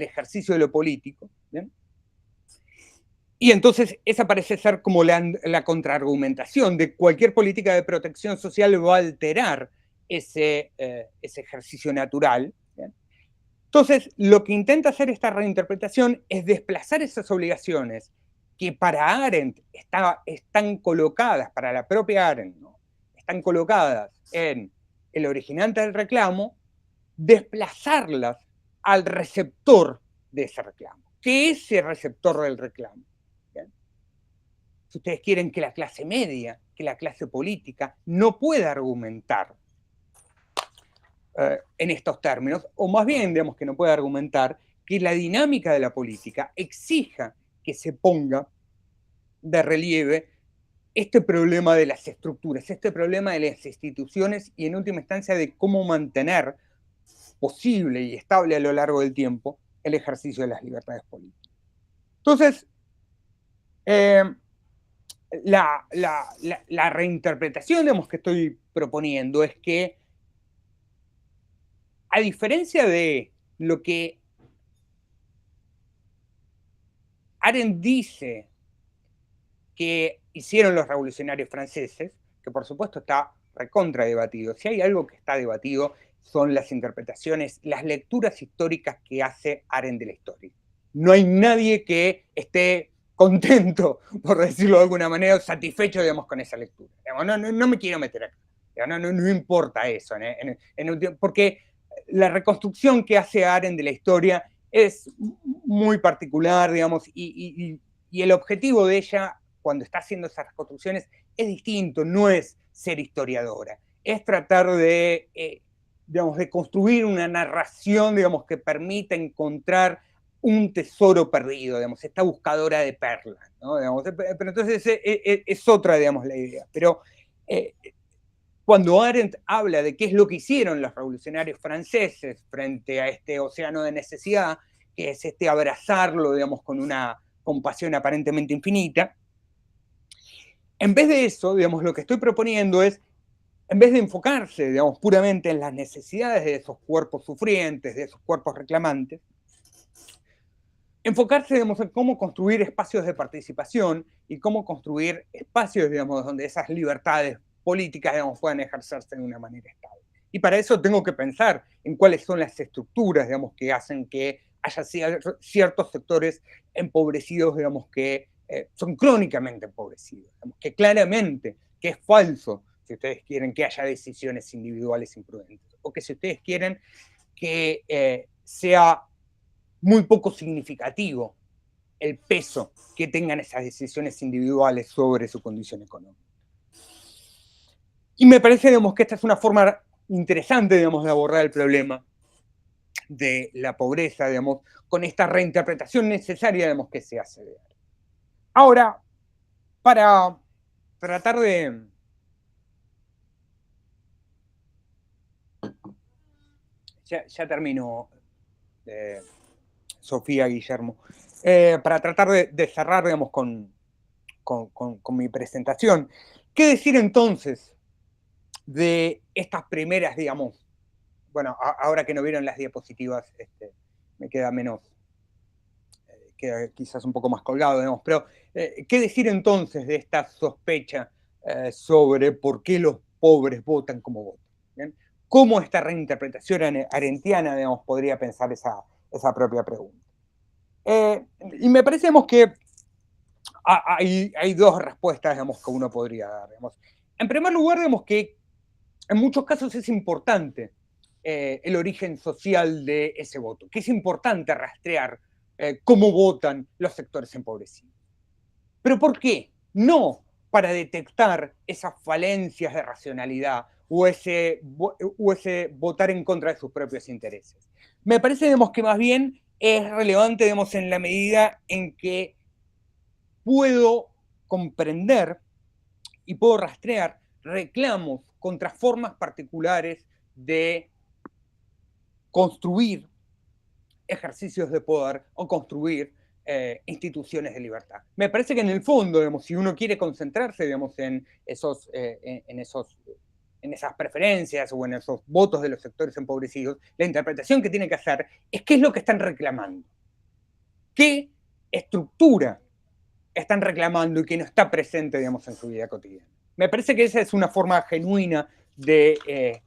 ejercicio de lo político, ¿bien? Y entonces esa parece ser como la contraargumentación de cualquier política de protección social va a alterar ese ejercicio natural, ¿bien? Entonces, lo que intenta hacer esta reinterpretación es desplazar esas obligaciones que para Arendt están colocadas, para la propia Arendt, ¿no?, están colocadas en el originante del reclamo, desplazarlas al receptor de ese reclamo. ¿Qué es ese receptor del reclamo? ¿Bien? Si ustedes quieren, que la clase media, que la clase política no pueda argumentar en estos términos, o más bien, digamos, que no puede argumentar que la dinámica de la política exija que se ponga de relieve este problema de las estructuras, este problema de las instituciones y en última instancia de cómo mantener posible y estable a lo largo del tiempo el ejercicio de las libertades políticas. Entonces, la reinterpretación, digamos, que estoy proponiendo es que, a diferencia de lo que Arendt dice que hicieron los revolucionarios franceses, que por supuesto está recontra debatido, si hay algo que está debatido son las interpretaciones, las lecturas históricas que hace Arendt de la historia. No hay nadie que esté contento, por decirlo de alguna manera, satisfecho, digamos, con esa lectura. No me quiero meter acá. No importa eso, porque la reconstrucción que hace Arendt de la historia es muy particular, digamos, y el objetivo de ella, cuando está haciendo esas reconstrucciones, es distinto, no es ser historiadora, es tratar de, digamos, de construir una narración, digamos, que permita encontrar un tesoro perdido, digamos, esta buscadora de perlas, ¿no? Digamos, pero entonces es otra, digamos, la idea. Pero cuando Arendt habla de qué es lo que hicieron los revolucionarios franceses frente a este océano de necesidad, que es abrazarlo, digamos, con una compasión aparentemente infinita, en vez de eso, digamos, lo que estoy proponiendo es, en vez de enfocarse, digamos, puramente en las necesidades de esos cuerpos sufrientes, de esos cuerpos reclamantes, enfocarse, digamos, en cómo construir espacios de participación y cómo construir espacios, digamos, donde esas libertades políticas, digamos, puedan ejercerse de una manera estable. Y para eso tengo que pensar en cuáles son las estructuras, digamos, que hacen que haya ciertos sectores empobrecidos, digamos, que son crónicamente empobrecidos, digamos, que claramente, que es falso, si ustedes quieren que haya decisiones individuales imprudentes, o que si ustedes quieren que sea muy poco significativo el peso que tengan esas decisiones individuales sobre su condición económica. Y me parece, digamos, que esta es una forma interesante, digamos, de abordar el problema de la pobreza, digamos, con esta reinterpretación necesaria, digamos, que se hace de él. Ahora, para tratar de... Ya termino, Sofía, Guillermo. Para tratar de cerrar, digamos, con mi presentación. ¿Qué decir entonces de estas primeras, digamos, bueno, ahora que no vieron las diapositivas, me queda menos, queda quizás un poco más colgado, digamos, pero ¿qué decir entonces de esta sospecha sobre por qué los pobres votan como votan? ¿Bien? ¿Cómo esta reinterpretación arendtiana, digamos, podría pensar esa propia pregunta? Y me parece, digamos, que hay dos respuestas, digamos, que uno podría dar. Digamos. En primer lugar, digamos que en muchos casos es importante el origen social de ese voto, que es importante rastrear cómo votan los sectores empobrecidos. ¿Pero por qué? No para detectar esas falencias de racionalidad o ese votar en contra de sus propios intereses. Me parece, digamos, que más bien es relevante, digamos, en la medida en que puedo comprender y puedo rastrear reclamos contra formas particulares de construir ejercicios de poder o construir instituciones de libertad. Me parece que en el fondo, digamos, si uno quiere concentrarse, digamos, en esas preferencias o en esos votos de los sectores empobrecidos, la interpretación que tiene que hacer es qué es lo que están reclamando, qué estructura están reclamando y que no está presente, digamos, en su vida cotidiana. Me parece que esa es una forma genuina de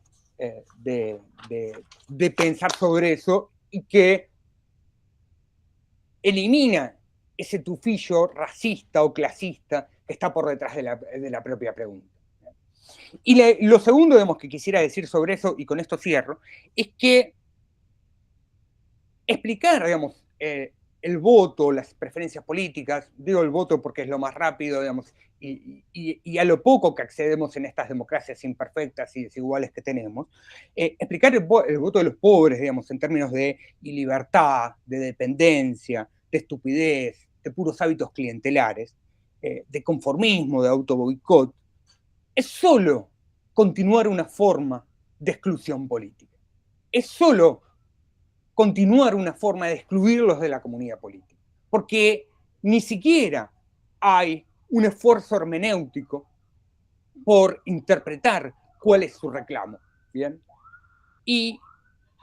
pensar sobre eso y que elimina ese tufillo racista o clasista que está por detrás de la propia pregunta. Y lo segundo, digamos, que quisiera decir sobre eso, y con esto cierro, es que explicar, digamos, el voto, las preferencias políticas, digo el voto porque es lo más rápido, digamos, y a lo poco que accedemos en estas democracias imperfectas y desiguales que tenemos, explicar el voto de los pobres, digamos, en términos de libertad, de dependencia, de estupidez, de puros hábitos clientelares, de conformismo, de autoboicot, es solo continuar una forma de exclusión política. Es solo continuar una forma de excluirlos de la comunidad política, porque ni siquiera hay un esfuerzo hermenéutico por interpretar cuál es su reclamo, ¿bien? Y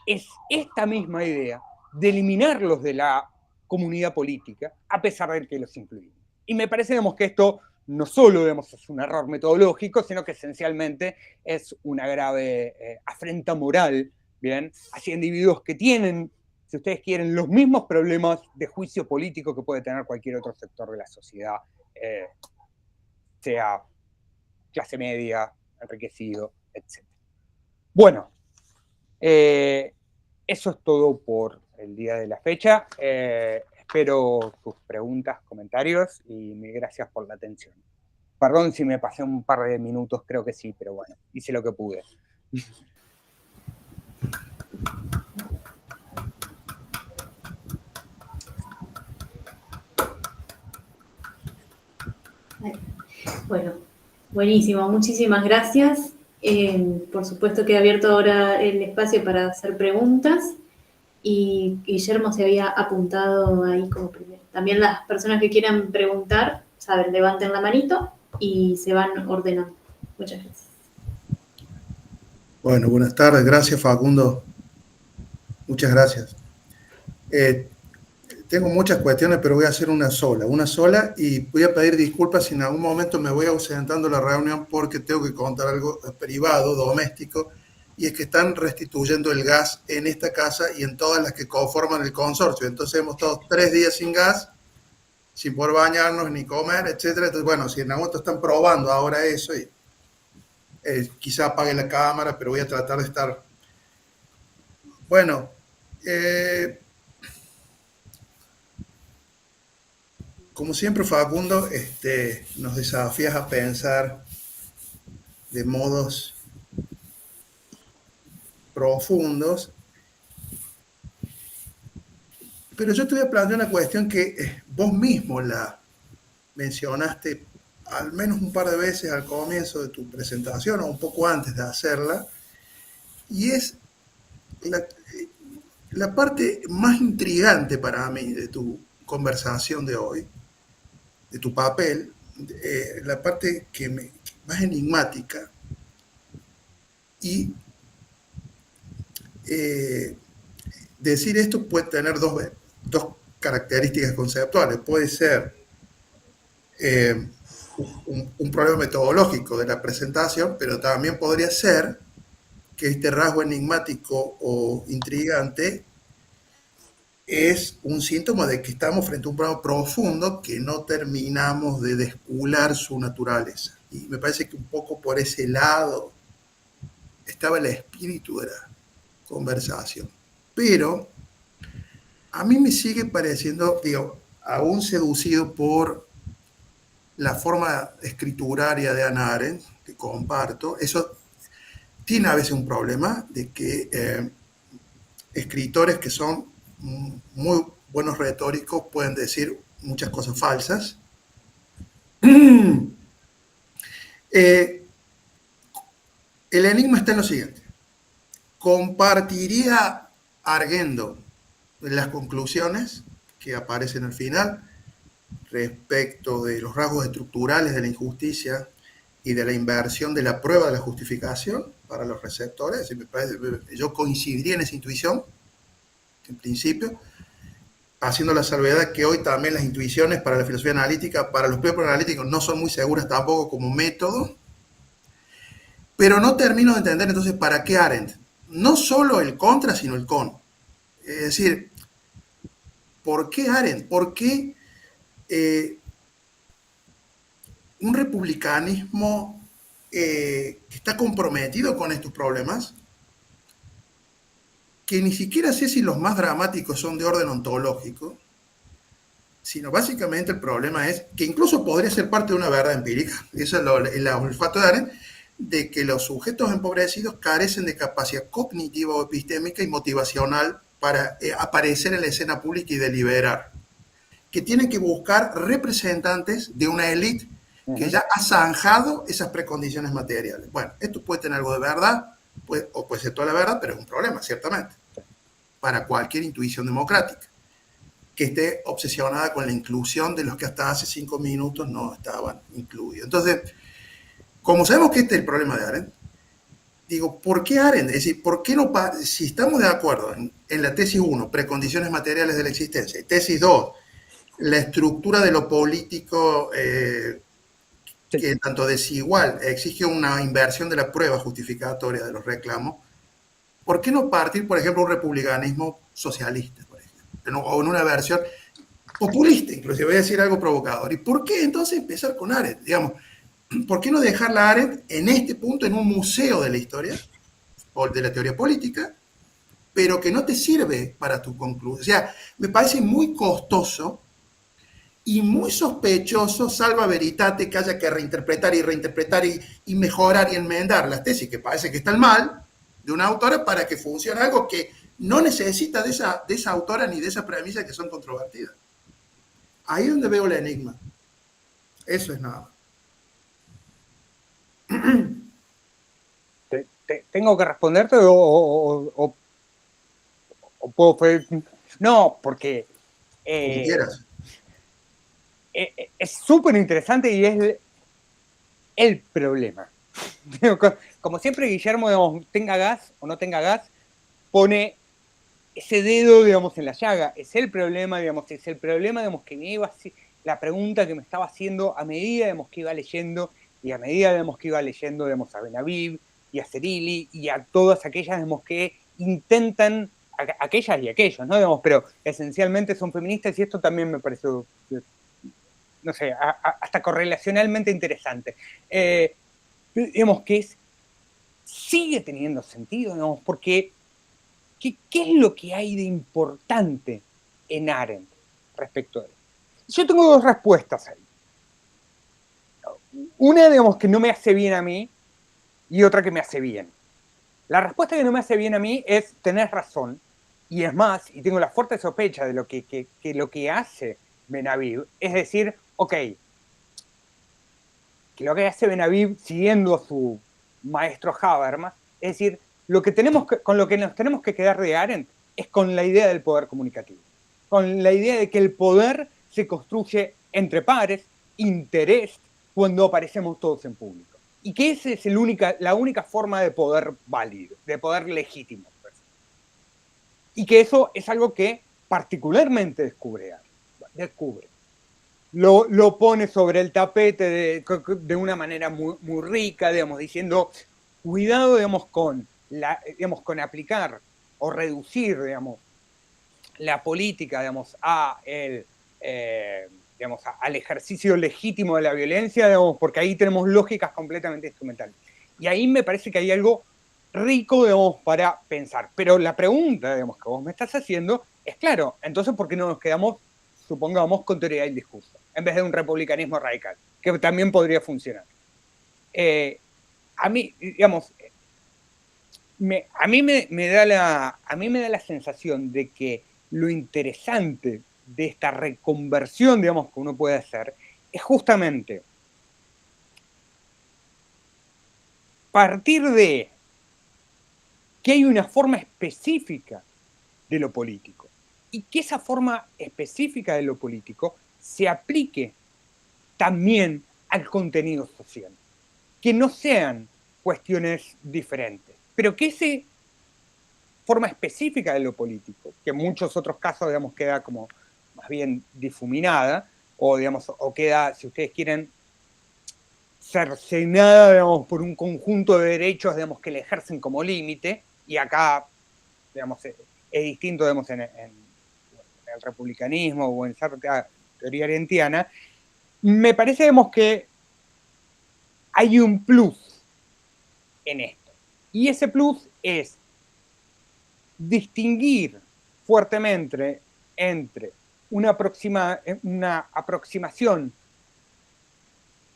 es esta misma idea de eliminarlos de la comunidad política a pesar de que los incluimos. Y me parece, digamos, que esto no solo, digamos, es un error metodológico, sino que esencialmente es una grave afrenta moral, ¿bien?, hacia individuos que tienen, si ustedes quieren, los mismos problemas de juicio político que puede tener cualquier otro sector de la sociedad, sea clase media, enriquecido, etc. Bueno, eso es todo por el día de la fecha. Espero sus preguntas, comentarios y mil gracias por la atención. Perdón si me pasé un par de minutos, creo que sí, pero bueno, hice lo que pude. Bueno, buenísimo, muchísimas gracias. Por supuesto queda abierto ahora el espacio para hacer preguntas y Guillermo se había apuntado ahí como primero. También las personas que quieran preguntar, saben, levanten la manito y se van ordenando. Muchas gracias. Bueno, buenas tardes. Gracias, Facundo. Muchas gracias. Tengo muchas cuestiones, pero voy a hacer una sola, y voy a pedir disculpas si en algún momento me voy ausentando de la reunión porque tengo que contar algo privado, doméstico, y es que están restituyendo el gas en esta casa y en todas las que conforman el consorcio. Entonces hemos estado 3 días sin gas, sin poder bañarnos ni comer, etcétera. Entonces, bueno, si en algún momento están probando ahora eso, y quizá apague la cámara, pero voy a tratar de estar... Bueno, como siempre, Facundo, nos desafías a pensar de modos profundos, pero yo te voy a plantear una cuestión que vos mismo la mencionaste al menos un par de veces al comienzo de tu presentación o un poco antes de hacerla, y es la parte más intrigante para mí de tu conversación de hoy, de tu papel, la parte más enigmática, y decir esto puede tener dos características conceptuales. Puede ser un problema metodológico de la presentación, pero también podría ser que este rasgo enigmático o intrigante es un síntoma de que estamos frente a un problema profundo que no terminamos de descular su naturaleza. Y me parece que un poco por ese lado estaba el espíritu de la conversación. Pero a mí me sigue pareciendo, aún seducido por la forma escrituraria de Hannah Arendt, que comparto. Eso tiene a veces un problema de que escritores que son muy buenos retóricos pueden decir muchas cosas falsas. El enigma está en lo siguiente. ¿Compartiría Arguendo las conclusiones que aparecen al final respecto de los rasgos estructurales de la injusticia y de la inversión de la prueba de la justificación para los receptores? Yo coincidiría en esa intuición, en principio, haciendo la salvedad que hoy también las intuiciones para la filosofía analítica, para los papers analíticos, no son muy seguras tampoco como método, pero no termino de entender entonces para qué Arendt. No solo el contra, sino el con. Es decir, ¿por qué Arendt? ¿Por qué un republicanismo que está comprometido con estos problemas, que ni siquiera sé si los más dramáticos son de orden ontológico, sino básicamente el problema es que incluso podría ser parte de una verdad empírica, eso es el olfato de Arendt, de que los sujetos empobrecidos carecen de capacidad cognitiva o epistémica y motivacional para aparecer en la escena pública y deliberar, que tienen que buscar representantes de una élite que ya ha zanjado esas precondiciones materiales. Bueno, esto puede tener algo de verdad, o puede ser toda la verdad, pero es un problema, ciertamente, para cualquier intuición democrática, que esté obsesionada con la inclusión de los que hasta hace 5 minutos no estaban incluidos. Entonces, como sabemos que este es el problema de Arendt, digo, ¿por qué Arendt? Es decir, ¿por qué no, si estamos de acuerdo en la tesis 1, precondiciones materiales de la existencia, y tesis 2, la estructura de lo político que tanto desigual exige una inversión de la prueba justificatoria de los reclamos, ¿por qué no partir, por ejemplo, un republicanismo socialista, por ejemplo, o en una versión populista, inclusive voy a decir algo provocador? ¿Y por qué entonces empezar con Arendt? Digamos, ¿por qué no dejarla a Arendt en este punto en un museo de la historia o de la teoría política, pero que no te sirve para tu conclusión? O sea, me parece muy costoso y muy sospechoso, salva veritate, que haya que reinterpretar y mejorar y enmendar las tesis que parece que están mal de una autora para que funcione algo que no necesita de esa autora ni de esa premisa que son controvertidas. Ahí es donde veo el enigma. Eso es nada. ¿Tengo que responderte o puedo...? No, porque... Como quieras. Es súper interesante y es el problema. Como siempre, Guillermo, digamos, tenga gas o no tenga gas, pone ese dedo, digamos, en la llaga. Es el problema, digamos, que me iba la pregunta que me estaba haciendo a medida, digamos, que iba leyendo, y a medida, digamos, que iba leyendo, digamos, a Benaviv y a Cerili y a todas aquellas, digamos, que intentan, aquellas y aquellos, ¿no? Digamos, pero esencialmente son feministas y esto también me pareció, no sé, hasta correlacionalmente interesante. Digamos que sigue teniendo sentido, digamos, porque ¿qué es lo que hay de importante en Arendt respecto a él? Yo tengo dos respuestas ahí. Una, digamos, que no me hace bien a mí y otra que me hace bien. La respuesta que no me hace bien a mí es tener razón, y es más, y tengo la fuerte sospecha de lo que lo que hace Benaviv, es decir, ok, que lo que hace Benaviv siguiendo a su maestro Habermas, es decir, con lo que nos tenemos que quedar de Arendt es con la idea del poder comunicativo, con la idea de que el poder se construye entre pares, interés, cuando aparecemos todos en público. Y que esa es la única forma de poder válido, de poder legítimo. Y que eso es algo que particularmente descubre. Lo pone sobre el tapete de una manera muy, muy rica, digamos, diciendo, cuidado, digamos, con aplicar o reducir, digamos, la política, digamos, al ejercicio legítimo de la violencia, digamos, porque ahí tenemos lógicas completamente instrumentales. Y ahí me parece que hay algo rico, digamos, para pensar. Pero la pregunta, digamos, que vos me estás haciendo es, claro, entonces, ¿por qué no nos quedamos, supongamos, con teoría del discurso, en vez de un republicanismo radical, que también podría funcionar? A mí, digamos, a mí me da la sensación de que lo interesante de esta reconversión, digamos, que uno puede hacer, es justamente partir de que hay una forma específica de lo político y que esa forma específica de lo político se aplique también al contenido social, que no sean cuestiones diferentes, pero que esa forma específica de lo político, que en muchos otros casos, digamos, queda como más bien difuminada, o, digamos, o queda, si ustedes quieren, cercenada, digamos, por un conjunto de derechos, digamos, que le ejercen como límite, y acá, digamos, es distinto, digamos, en el republicanismo o en cierta teoría arendtiana. Me parece, digamos, que hay un plus en esto, y ese plus es distinguir fuertemente entre una aproximación,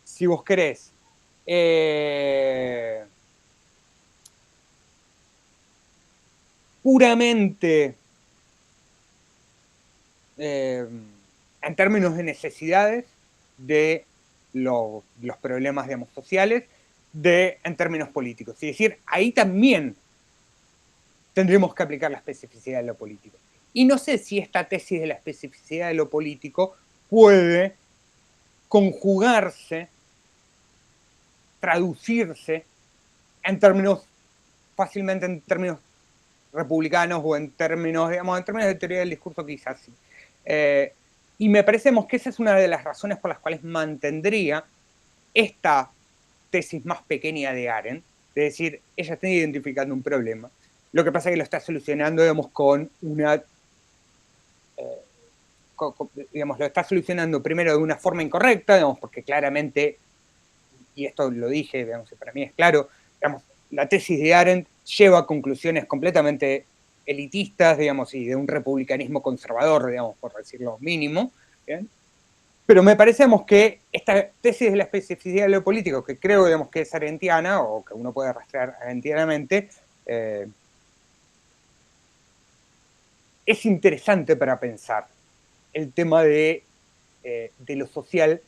si vos querés, puramente en términos de necesidades de los problemas, digamos, sociales, en términos políticos. Es decir, ahí también tendremos que aplicar la especificidad de lo político. Y no sé si esta tesis de la especificidad de lo político puede conjugarse, traducirse fácilmente en términos republicanos o en términos de teoría del discurso, quizás sí. Y me parece que esa es una de las razones por las cuales mantendría esta tesis más pequeña de Arendt, es decir, ella está identificando un problema. Lo que pasa es que lo está solucionando, digamos, lo está solucionando primero de una forma incorrecta, digamos, porque claramente, y esto lo dije, digamos, para mí es claro, digamos, la tesis de Arendt lleva a conclusiones completamente elitistas, digamos, y de un republicanismo conservador, digamos, por decirlo mínimo, ¿bien? Pero me parece, que esta tesis de la especificidad de lo político, que creo, digamos, que es arendtiana, o que uno puede rastrear arendtianamente, es interesante para pensar el tema de lo social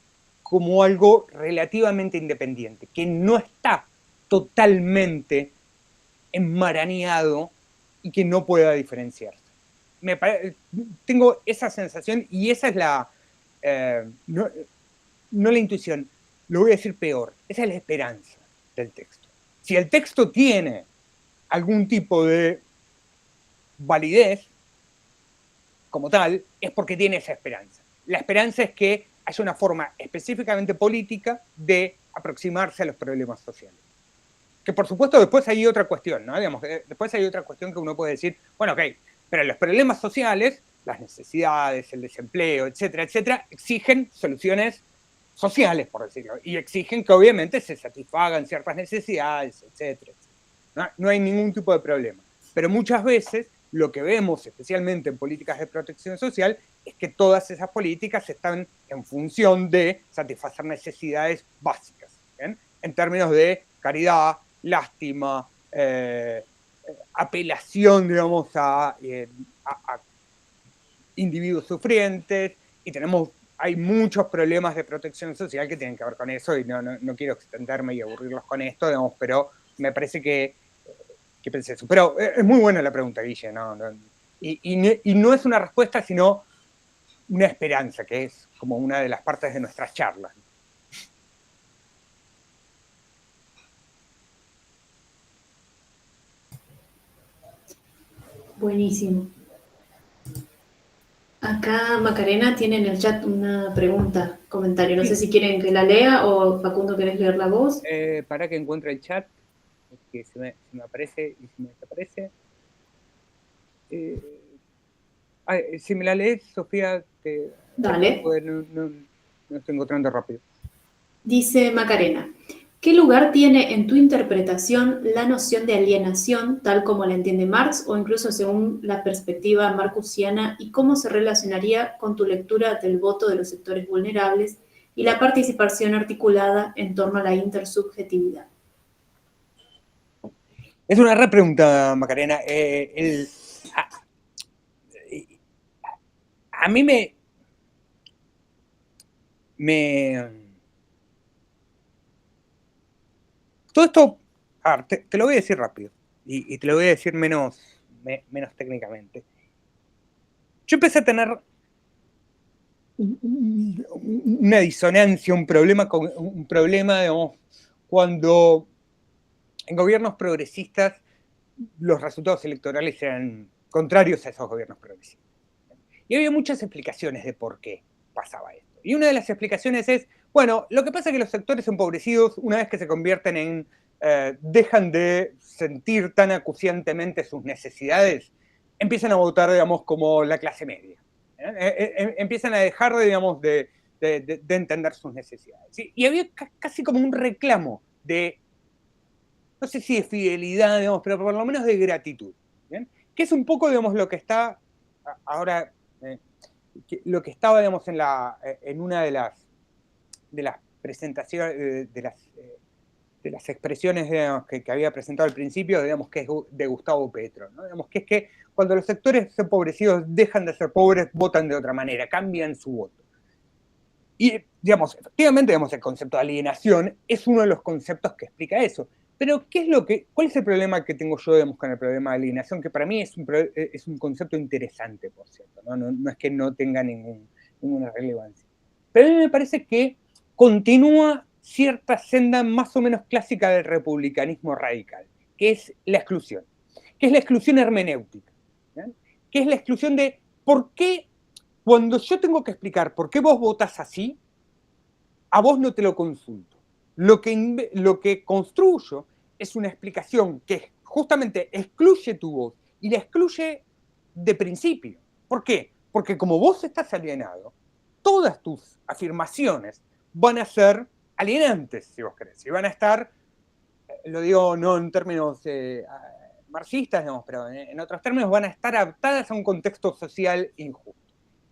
como algo relativamente independiente, que no está totalmente enmarañado y que no pueda diferenciarse. Tengo esa sensación y esa es la... no la intuición, lo voy a decir peor, esa es la esperanza del texto. Si el texto tiene algún tipo de validez como tal, es porque tiene esa esperanza. La esperanza es que haya una forma específicamente política de aproximarse a los problemas sociales. Que por supuesto después hay otra cuestión, ¿no? Digamos, después hay otra cuestión que uno puede decir, bueno, ok, pero los problemas sociales, las necesidades, el desempleo, etcétera, etcétera, exigen soluciones sociales, por decirlo, y exigen que obviamente se satisfagan ciertas necesidades, etcétera, etcétera. No hay ningún tipo de problema. Pero muchas veces lo que vemos, especialmente en políticas de protección social, es que todas esas políticas están en función de satisfacer necesidades básicas, ¿bien? En términos de caridad, lástima, apelación, digamos, a individuos sufrientes, y hay muchos problemas de protección social que tienen que ver con eso, y no quiero extenderme y aburrirlos con esto, digamos, pero me parece que pensé eso. Pero es muy buena la pregunta, Guille, y no es una respuesta, sino una esperanza, que es como una de las partes de nuestras charlas. Buenísimo. Acá Macarena tiene en el chat una pregunta, comentario. No sé si quieren que la lea o Facundo, ¿querés leer la voz? Para que encuentre el chat, que se me aparece y se me desaparece. Si me la lees, Sofía, Dale. No estoy encontrando rápido. Dice Macarena, ¿qué lugar tiene en tu interpretación la noción de alienación, tal como la entiende Marx, o incluso según la perspectiva marcusiana, y cómo se relacionaría con tu lectura del voto de los sectores vulnerables y la participación articulada en torno a la intersubjetividad? Es una re pregunta, Macarena. A mí todo esto, a ver, te lo voy a decir rápido y te lo voy a decir menos técnicamente. Yo empecé a tener una disonancia, un problema, digamos, cuando en gobiernos progresistas los resultados electorales eran contrarios a esos gobiernos progresistas. Y había muchas explicaciones de por qué pasaba esto. Y una de las explicaciones es, bueno, lo que pasa es que los sectores empobrecidos, una vez que se convierten en, dejan de sentir tan acuciantemente sus necesidades, empiezan a votar, digamos, como la clase media. Empiezan a dejar, digamos, de entender sus necesidades. ¿Sí? Y había casi como un reclamo de, no sé si de fidelidad, digamos, pero por lo menos de gratitud. ¿Bien? Que es un poco, digamos, lo que está ahora... lo que estaba, digamos, en una de las presentaciones, de las expresiones, digamos, que había presentado al principio, digamos, que es de Gustavo Petro, ¿no? Digamos, que es que cuando los sectores empobrecidos dejan de ser pobres, votan de otra manera, cambian su voto. Y, digamos, efectivamente, digamos, el concepto de alienación es uno de los conceptos que explica eso. Pero, ¿cuál es el problema que tengo yo, digamos, con el problema de alienación? Que para mí es un concepto interesante, por cierto, ¿no? No es que no tenga ninguna relevancia. Pero a mí me parece que continúa cierta senda más o menos clásica del republicanismo radical, que es la exclusión, que es la exclusión hermenéutica, ¿sí? Que es la exclusión de por qué, cuando yo tengo que explicar por qué vos votás así, a vos no te lo consulto. Lo que construyo es una explicación que justamente excluye tu voz y la excluye de principio. ¿Por qué? Porque como vos estás alienado, todas tus afirmaciones van a ser alienantes, si vos querés, y van a estar, lo digo no en términos marxistas, digamos, pero en otros términos van a estar adaptadas a un contexto social injusto.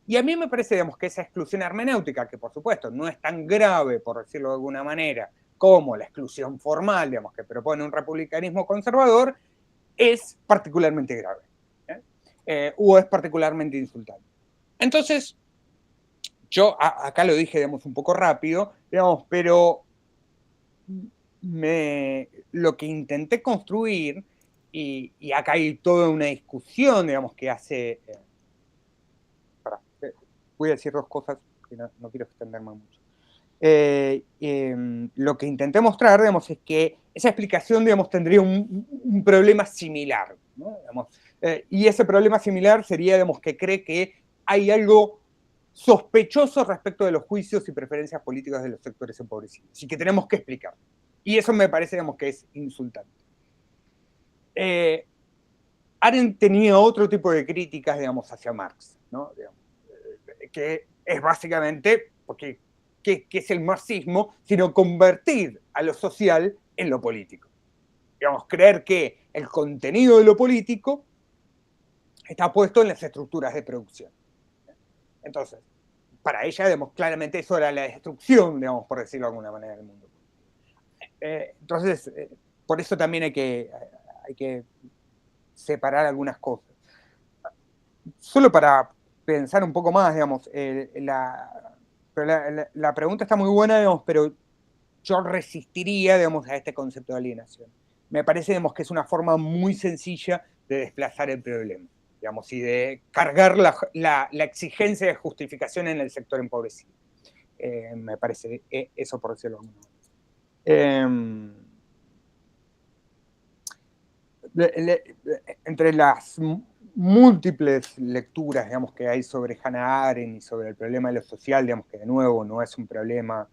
Y a mí me parece, digamos, que esa exclusión hermenéutica, que por supuesto no es tan grave, por decirlo de alguna manera, como la exclusión formal, digamos, que propone un republicanismo conservador, es particularmente grave, o es particularmente insultante. Entonces, yo acá lo dije, digamos, un poco rápido, digamos, pero lo que intenté construir, y acá hay toda una discusión, digamos, que hace... voy a decir dos cosas, que no quiero extenderme mucho. Lo que intenté mostrar, digamos, es que esa explicación, digamos, tendría un problema similar, ¿no? Digamos, y ese problema similar sería, digamos, que cree que hay algo sospechoso respecto de los juicios y preferencias políticas de los sectores empobrecidos, y que tenemos que explicar. Y eso me parece, digamos, que es insultante. Arendt tenía otro tipo de críticas, digamos, hacia Marx, ¿no? Digamos, que es básicamente, porque ¿qué es el marxismo? Sino convertir a lo social en lo político. Digamos, creer que el contenido de lo político está puesto en las estructuras de producción. Entonces, para ella, digamos, claramente eso era la destrucción, digamos, por decirlo de alguna manera, del mundo. Entonces, por eso también hay que separar algunas cosas. Solo para pensar un poco más, digamos, la pregunta está muy buena, digamos, pero yo resistiría, digamos, a este concepto de alienación. Me parece, digamos, que es una forma muy sencilla de desplazar el problema, digamos, y de cargar la exigencia de justificación en el sector empobrecido. Me parece eso, por decirlo de alguna manera. Entre las múltiples lecturas, digamos, que hay sobre Hannah Arendt y sobre el problema de lo social, digamos, que de nuevo no es un problema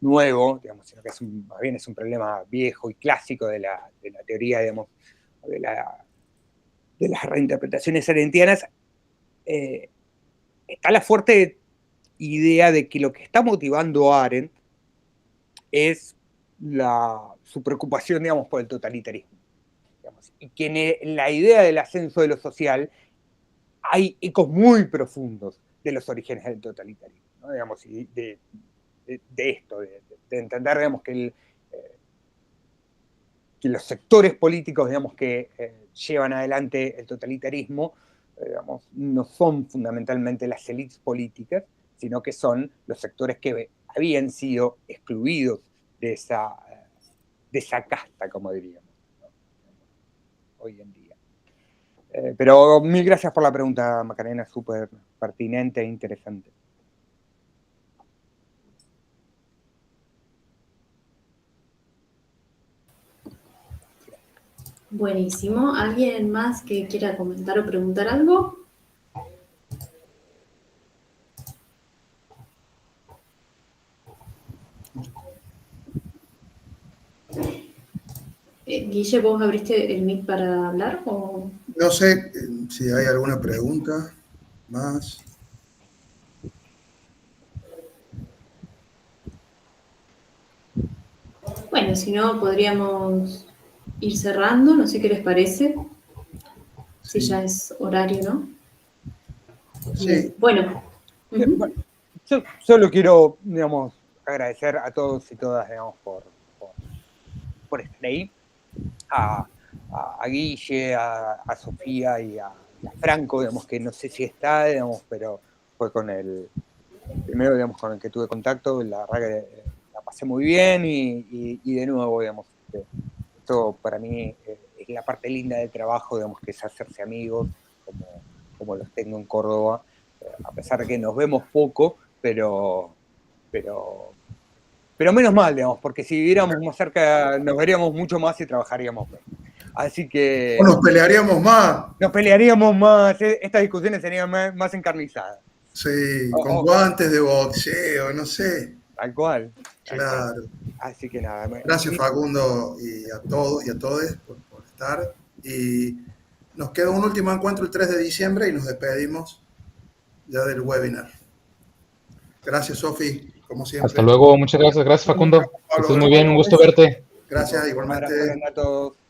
nuevo, digamos, sino que más bien es un problema viejo y clásico de la teoría, digamos, de las reinterpretaciones arendtianas, está la fuerte idea de que lo que está motivando a Arendt es su preocupación, digamos, por el totalitarismo. Digamos, y que en la idea del ascenso de lo social hay ecos muy profundos de los orígenes del totalitarismo, ¿no? Digamos, y de esto, de entender, digamos, que los sectores políticos, digamos, que llevan adelante el totalitarismo, digamos, no son fundamentalmente las élites políticas, sino que son los sectores que habían sido excluidos de esa casta, como diríamos, ¿no? Hoy en día. Pero mil gracias por la pregunta, Macarena, súper pertinente e interesante. Buenísimo. ¿Alguien más que quiera comentar o preguntar algo? Guille, ¿vos abriste el mic para hablar? ¿O? No sé si hay alguna pregunta más. Bueno, si no, podríamos ir cerrando, no sé qué les parece, si ya es horario, ¿no? Sí. Bueno. Bueno, yo solo quiero, digamos, agradecer a todos y todas, digamos, por estar ahí, a Guille, a Sofía y a Franco, digamos, que no sé si está, digamos, pero fue con el primero, digamos, con el que tuve contacto. La verdad que la pasé muy bien y de nuevo, digamos, esto para mí es la parte linda del trabajo, digamos, que es hacerse amigos, como los tengo en Córdoba, a pesar de que nos vemos poco, pero menos mal, digamos, porque si viviéramos más cerca nos veríamos mucho más y trabajaríamos más. Así que... O nos pelearíamos más. Nos pelearíamos más, estas discusiones serían más encarnizadas. Sí, con guantes de boxeo, no sé. Tal cual. Claro. Así que nada. Gracias, Facundo, y a todos y a todes por estar. Y nos queda un último encuentro el 3 de diciembre y nos despedimos ya del webinar. Gracias, Sofi, como siempre. Hasta luego, muchas gracias. Gracias, Facundo. Que estés muy bien, un gusto verte. Gracias, igualmente. Un abrazo grande a todos.